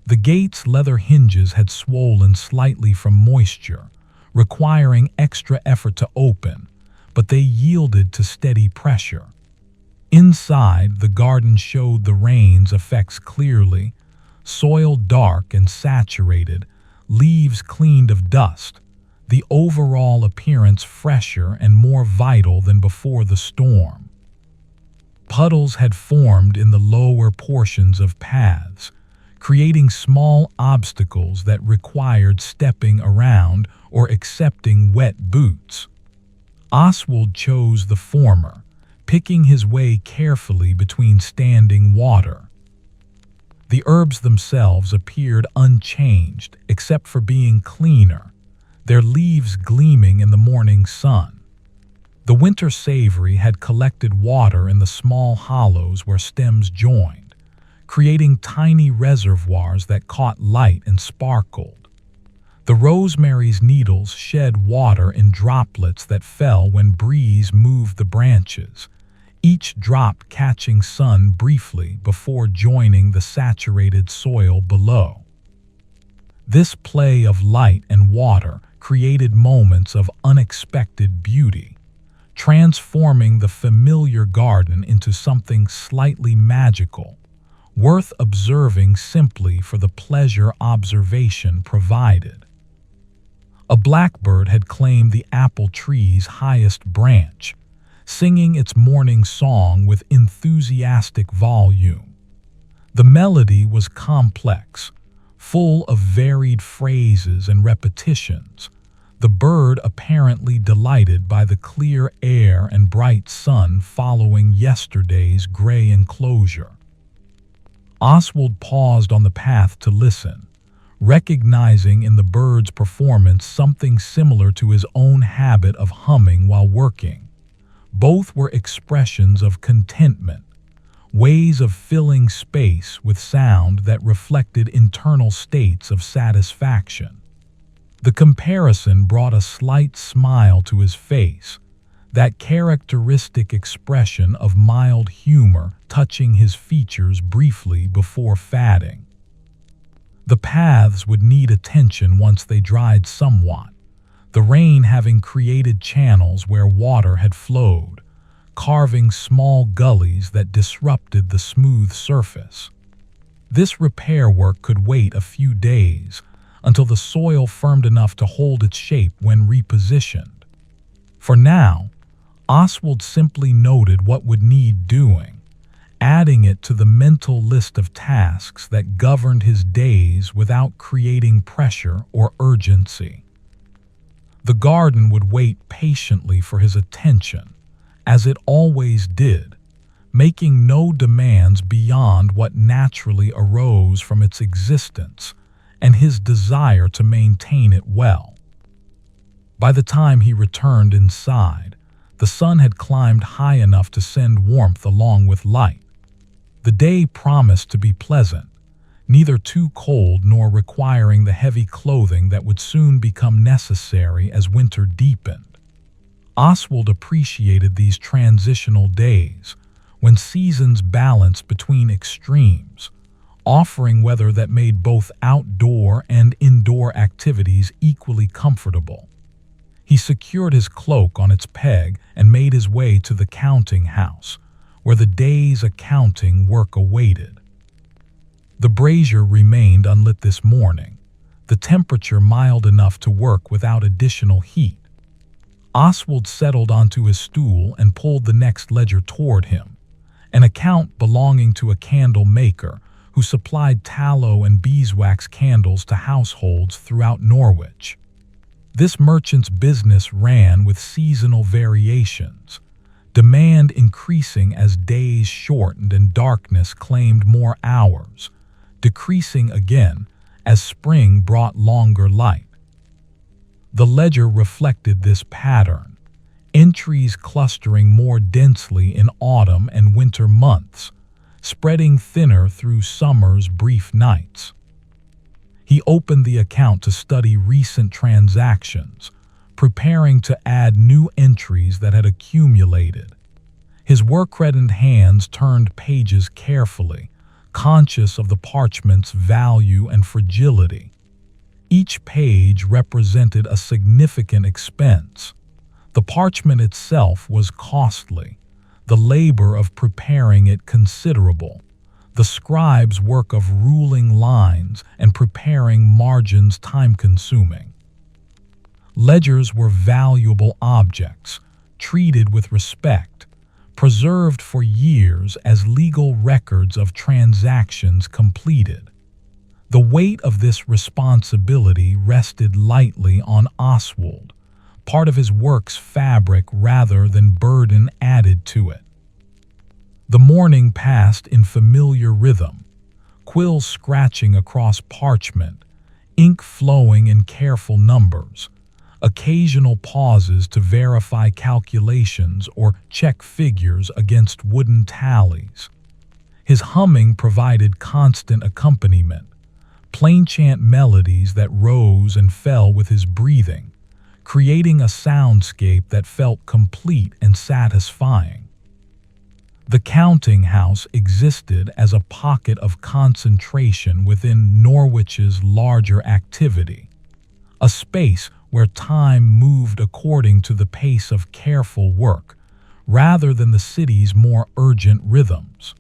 The gate's leather hinges had swollen slightly from moisture, requiring extra effort to open, but they yielded to steady pressure. Inside, the garden showed the rain's effects clearly, soil dark and saturated, leaves cleaned of dust, the overall appearance fresher and more vital than before the storm. Puddles had formed in the lower portions of paths, creating small obstacles that required stepping around or accepting wet boots. Oswald chose the former, picking his way carefully between standing water. The herbs themselves appeared unchanged except for being cleaner, their leaves gleaming in the morning sun. The winter savory had collected water in the small hollows where stems joined, creating tiny reservoirs that caught light and sparkled. The rosemary's needles shed water in droplets that fell when breeze moved the branches, each drop catching sun briefly before joining the saturated soil below. This play of light and water created moments of unexpected beauty, transforming the familiar garden into something slightly magical, worth observing simply for the pleasure observation provided. A blackbird had claimed the apple tree's highest branch, singing its morning song with enthusiastic volume. The melody was complex, full of varied phrases and repetitions, the bird apparently delighted by the clear air and bright sun following yesterday's gray enclosure. Oswald paused on the path to listen, recognizing in the bird's performance something similar to his own habit of humming while working. Both were expressions of contentment, ways of filling space with sound that reflected internal states of satisfaction. The comparison brought a slight smile to his face, that characteristic expression of mild humor touching his features briefly before fading. The paths would need attention once they dried somewhat, the rain having created channels where water had flowed, carving small gullies that disrupted the smooth surface. This repair work could wait a few days until the soil firmed enough to hold its shape when repositioned. For now, Oswald simply noted what would need doing, adding it to the mental list of tasks that governed his days without creating pressure or urgency. The garden would wait patiently for his attention, as it always did, making no demands beyond what naturally arose from its existence and his desire to maintain it well. By the time he returned inside, the sun had climbed high enough to send warmth along with light. The day promised to be pleasant, neither too cold nor requiring the heavy clothing that would soon become necessary as winter deepened. Oswald appreciated these transitional days, when seasons balanced between extremes, offering weather that made both outdoor and indoor activities equally comfortable. He secured his cloak on its peg and made his way to the counting house, where the day's accounting work awaited. The brazier remained unlit this morning, the temperature mild enough to work without additional heat. Oswald settled onto his stool and pulled the next ledger toward him, an account belonging to a candle maker who supplied tallow and beeswax candles to households throughout Norwich. This merchant's business ran with seasonal variations, demand increasing as days shortened and darkness claimed more hours, decreasing again as spring brought longer light. The ledger reflected this pattern, entries clustering more densely in autumn and winter months, spreading thinner through summer's brief nights. He opened the account to study recent transactions, preparing to add new entries that had accumulated. His work-reddened hands turned pages carefully, conscious of the parchment's value and fragility. Each page represented a significant expense. The parchment itself was costly, the labor of preparing it considerable, the scribe's work of ruling lines and preparing margins time-consuming. Ledgers were valuable objects, treated with respect, preserved for years as legal records of transactions completed. The weight of this responsibility rested lightly on Oswald, part of his work's fabric rather than burden added to it. The morning passed in familiar rhythm, quills scratching across parchment, ink flowing in careful numbers, occasional pauses to verify calculations or check figures against wooden tallies. His humming provided constant accompaniment, plainchant melodies that rose and fell with his breathing, creating a soundscape that felt complete and satisfying. The counting house existed as a pocket of concentration within Norwich's larger activity, a space where time moved according to the pace of careful work, rather than the city's more urgent rhythms.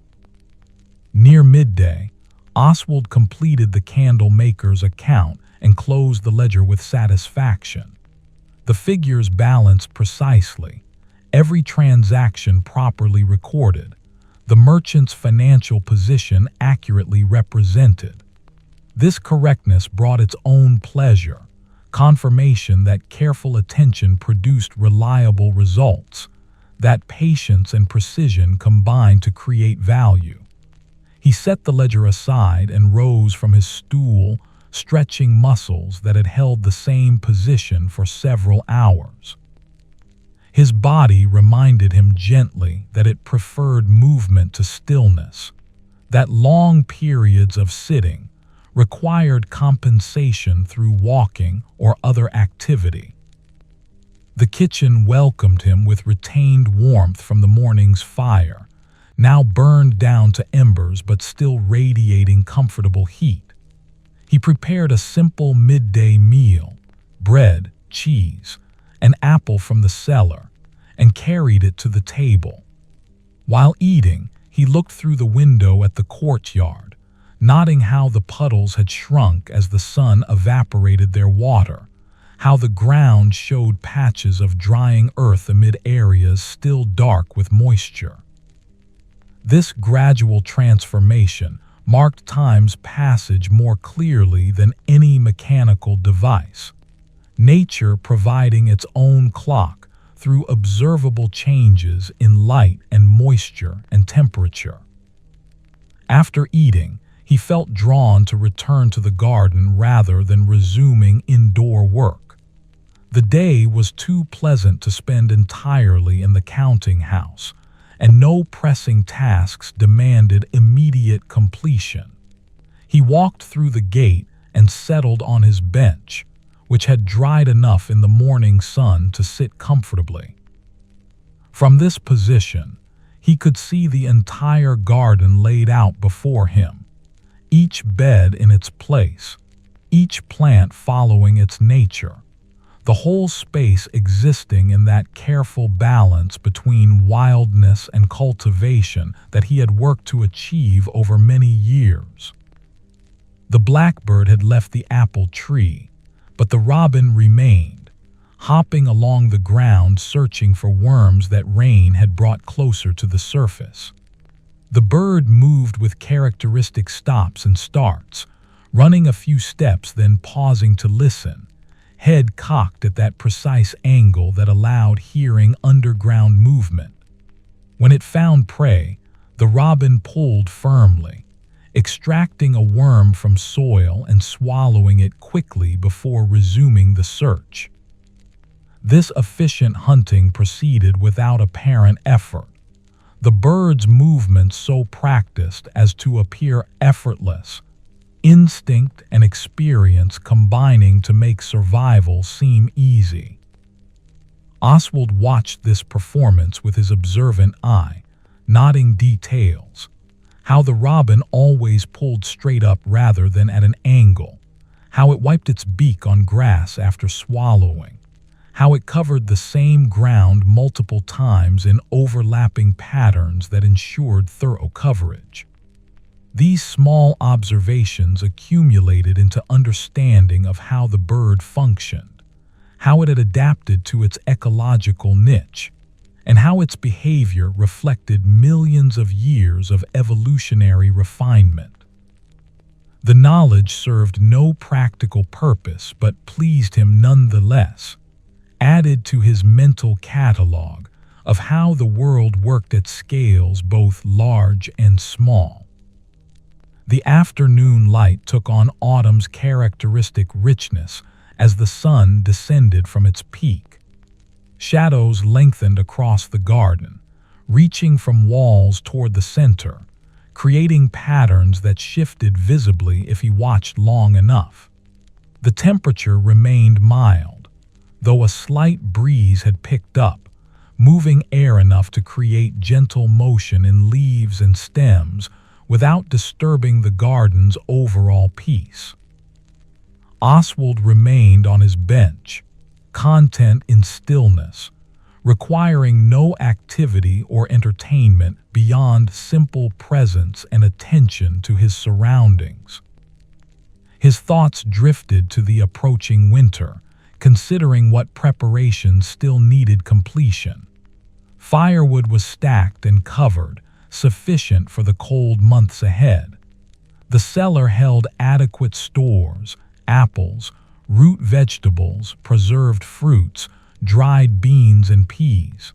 Near midday, Oswald completed the candle maker's account and closed the ledger with satisfaction. The figures balanced precisely, every transaction properly recorded, the merchant's financial position accurately represented. This correctness brought its own pleasure, confirmation that careful attention produced reliable results, that patience and precision combined to create value. He set the ledger aside and rose from his stool, stretching muscles that had held the same position for several hours. His body reminded him gently that it preferred movement to stillness, that long periods of sitting required compensation through walking or other activity. The kitchen welcomed him with retained warmth from the morning's fire, now burned down to embers but still radiating comfortable heat. He prepared a simple midday meal, bread, cheese, an apple from the cellar, and carried it to the table. While eating, he looked through the window at the courtyard, noting how the puddles had shrunk as the sun evaporated their water, how the ground showed patches of drying earth amid areas still dark with moisture. This gradual transformation marked time's passage more clearly than any mechanical device, nature providing its own clock through observable changes in light and moisture and temperature. After eating, he felt drawn to return to the garden rather than resuming indoor work. The day was too pleasant to spend entirely in the counting house, and no pressing tasks demanded immediate completion. He walked through the gate and settled on his bench, which had dried enough in the morning sun to sit comfortably. From this position, he could see the entire garden laid out before him, each bed in its place, each plant following its nature, the whole space existing in that careful balance between wildness and cultivation that he had worked to achieve over many years. The blackbird had left the apple tree, but the robin remained, hopping along the ground searching for worms that rain had brought closer to the surface. The bird moved with characteristic stops and starts, running a few steps then pausing to listen, head cocked at that precise angle that allowed hearing underground movement. When it found prey, the robin pulled firmly, extracting a worm from soil and swallowing it quickly before resuming the search. This efficient hunting proceeded without apparent effort, the bird's movements so practiced as to appear effortless, instinct and experience combining to make survival seem easy. Oswald watched this performance with his observant eye, noting details. How the robin always pulled straight up rather than at an angle, how it wiped its beak on grass after swallowing, how it covered the same ground multiple times in overlapping patterns that ensured thorough coverage. These small observations accumulated into understanding of how the bird functioned, how it had adapted to its ecological niche, and how its behavior reflected millions of years of evolutionary refinement. The knowledge served no practical purpose but pleased him nonetheless, added to his mental catalog of how the world worked at scales both large and small. The afternoon light took on autumn's characteristic richness as the sun descended from its peak. Shadows lengthened across the garden, reaching from walls toward the center, creating patterns that shifted visibly if he watched long enough. The temperature remained mild, though a slight breeze had picked up, moving air enough to create gentle motion in leaves and stems without disturbing the garden's overall peace. Oswald remained on his bench, content in stillness, requiring no activity or entertainment beyond simple presence and attention to his surroundings. His thoughts drifted to the approaching winter, considering what preparations still needed completion. Firewood was stacked and covered, sufficient for the cold months ahead. The cellar held adequate stores, apples, root vegetables, preserved fruits, dried beans and peas.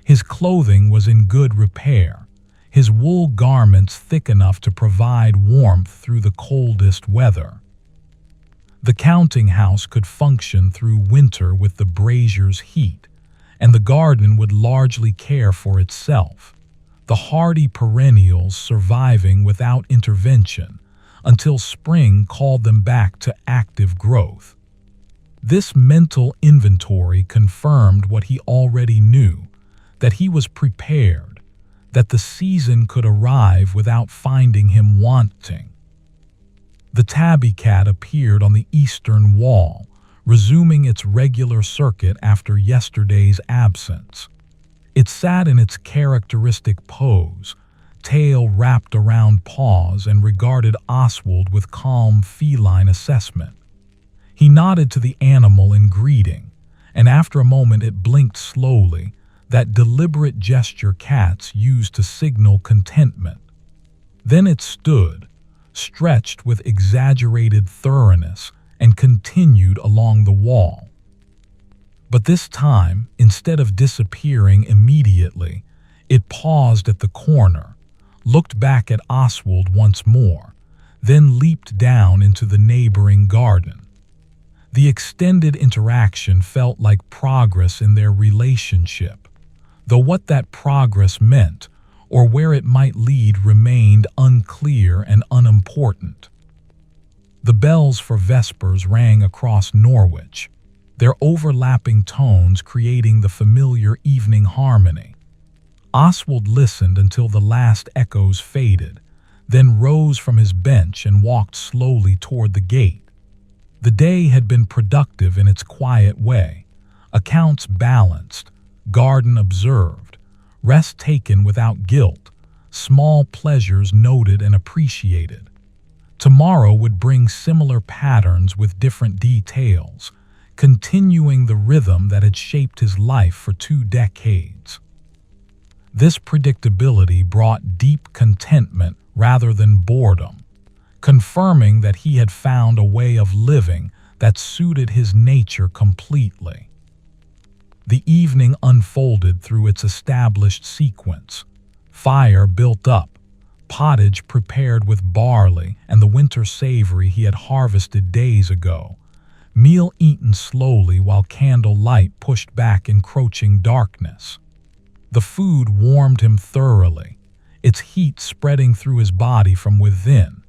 His clothing was in good repair, his wool garments thick enough to provide warmth through the coldest weather. The counting house could function through winter with the brazier's heat, and the garden would largely care for itself, the hardy perennials surviving without intervention until spring called them back to active growth. This mental inventory confirmed what he already knew, that he was prepared, that the season could arrive without finding him wanting. The tabby cat appeared on the eastern wall, resuming its regular circuit after yesterday's absence. It sat in its characteristic pose, tail wrapped around paws, and regarded Oswald with calm feline assessment. He nodded to the animal in greeting, and after a moment it blinked slowly, that deliberate gesture cats use to signal contentment. Then it stood, stretched with exaggerated thoroughness, and continued along the wall. But this time, instead of disappearing immediately, it paused at the corner, looked back at Oswald once more, then leaped down into the neighboring garden. The extended interaction felt like progress in their relationship, though what that progress meant or where it might lead remained unclear and unimportant. The bells for vespers rang across Norwich, their overlapping tones creating the familiar evening harmony. Oswald listened until the last echoes faded, then rose from his bench and walked slowly toward the gate. The day had been productive in its quiet way. Accounts balanced, garden observed, rest taken without guilt, small pleasures noted and appreciated. Tomorrow would bring similar patterns with different details, continuing the rhythm that had shaped his life for 2 decades. This predictability brought deep contentment rather than boredom, confirming that he had found a way of living that suited his nature completely. The evening unfolded through its established sequence. Fire built up, pottage prepared with barley and the winter savory he had harvested days ago, meal eaten slowly while candlelight pushed back encroaching darkness. The food warmed him thoroughly, its heat spreading through his body from within,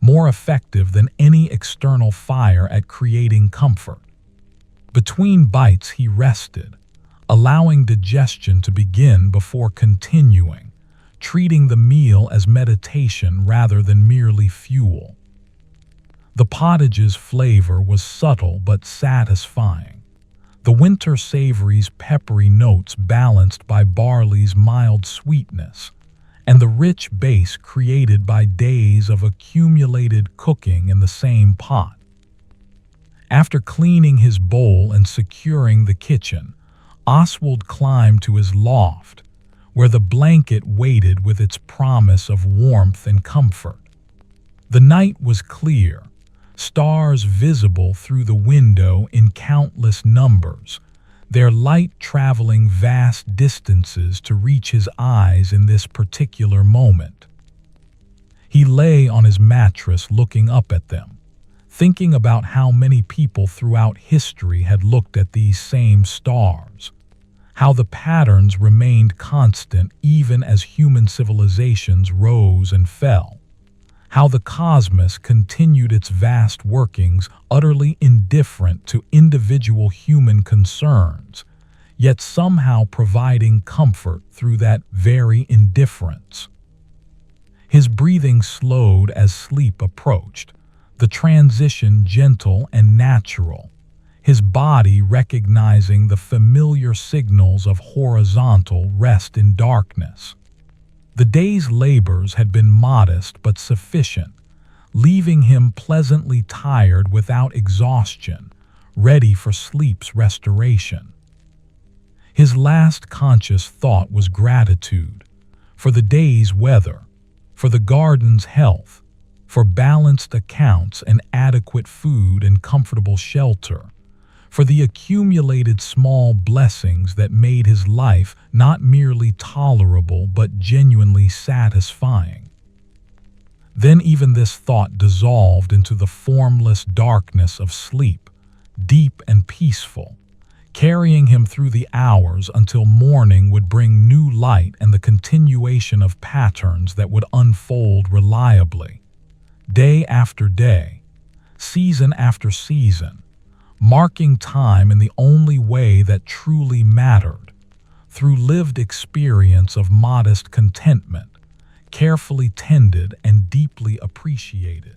more effective than any external fire at creating comfort. Between bites he rested, allowing digestion to begin before continuing, treating the meal as meditation rather than merely fuel. The pottage's flavor was subtle but satisfying, the winter savory's peppery notes balanced by barley's mild sweetness, and the rich base created by days of accumulated cooking in the same pot. After cleaning his bowl and securing the kitchen, Oswald climbed to his loft, where the blanket waited with its promise of warmth and comfort. The night was clear, stars visible through the window in countless numbers, their light traveling vast distances to reach his eyes in this particular moment. He lay on his mattress looking up at them, thinking about how many people throughout history had looked at these same stars, how the patterns remained constant even as human civilizations rose and fell, how the cosmos continued its vast workings utterly indifferent to individual human concerns, yet somehow providing comfort through that very indifference. His breathing slowed as sleep approached, the transition gentle and natural, his body recognizing the familiar signals of horizontal rest in darkness. The day's labors had been modest but sufficient, leaving him pleasantly tired without exhaustion, ready for sleep's restoration. His last conscious thought was gratitude, for the day's weather, for the garden's health, for balanced accounts and adequate food and comfortable shelter, for the accumulated small blessings that made his life not merely tolerable but genuinely satisfying. Then even this thought dissolved into the formless darkness of sleep, deep and peaceful, carrying him through the hours until morning would bring new light and the continuation of patterns that would unfold reliably, day after day, season after season, marking time in the only way that truly mattered, through lived experience of modest contentment, carefully tended and deeply appreciated.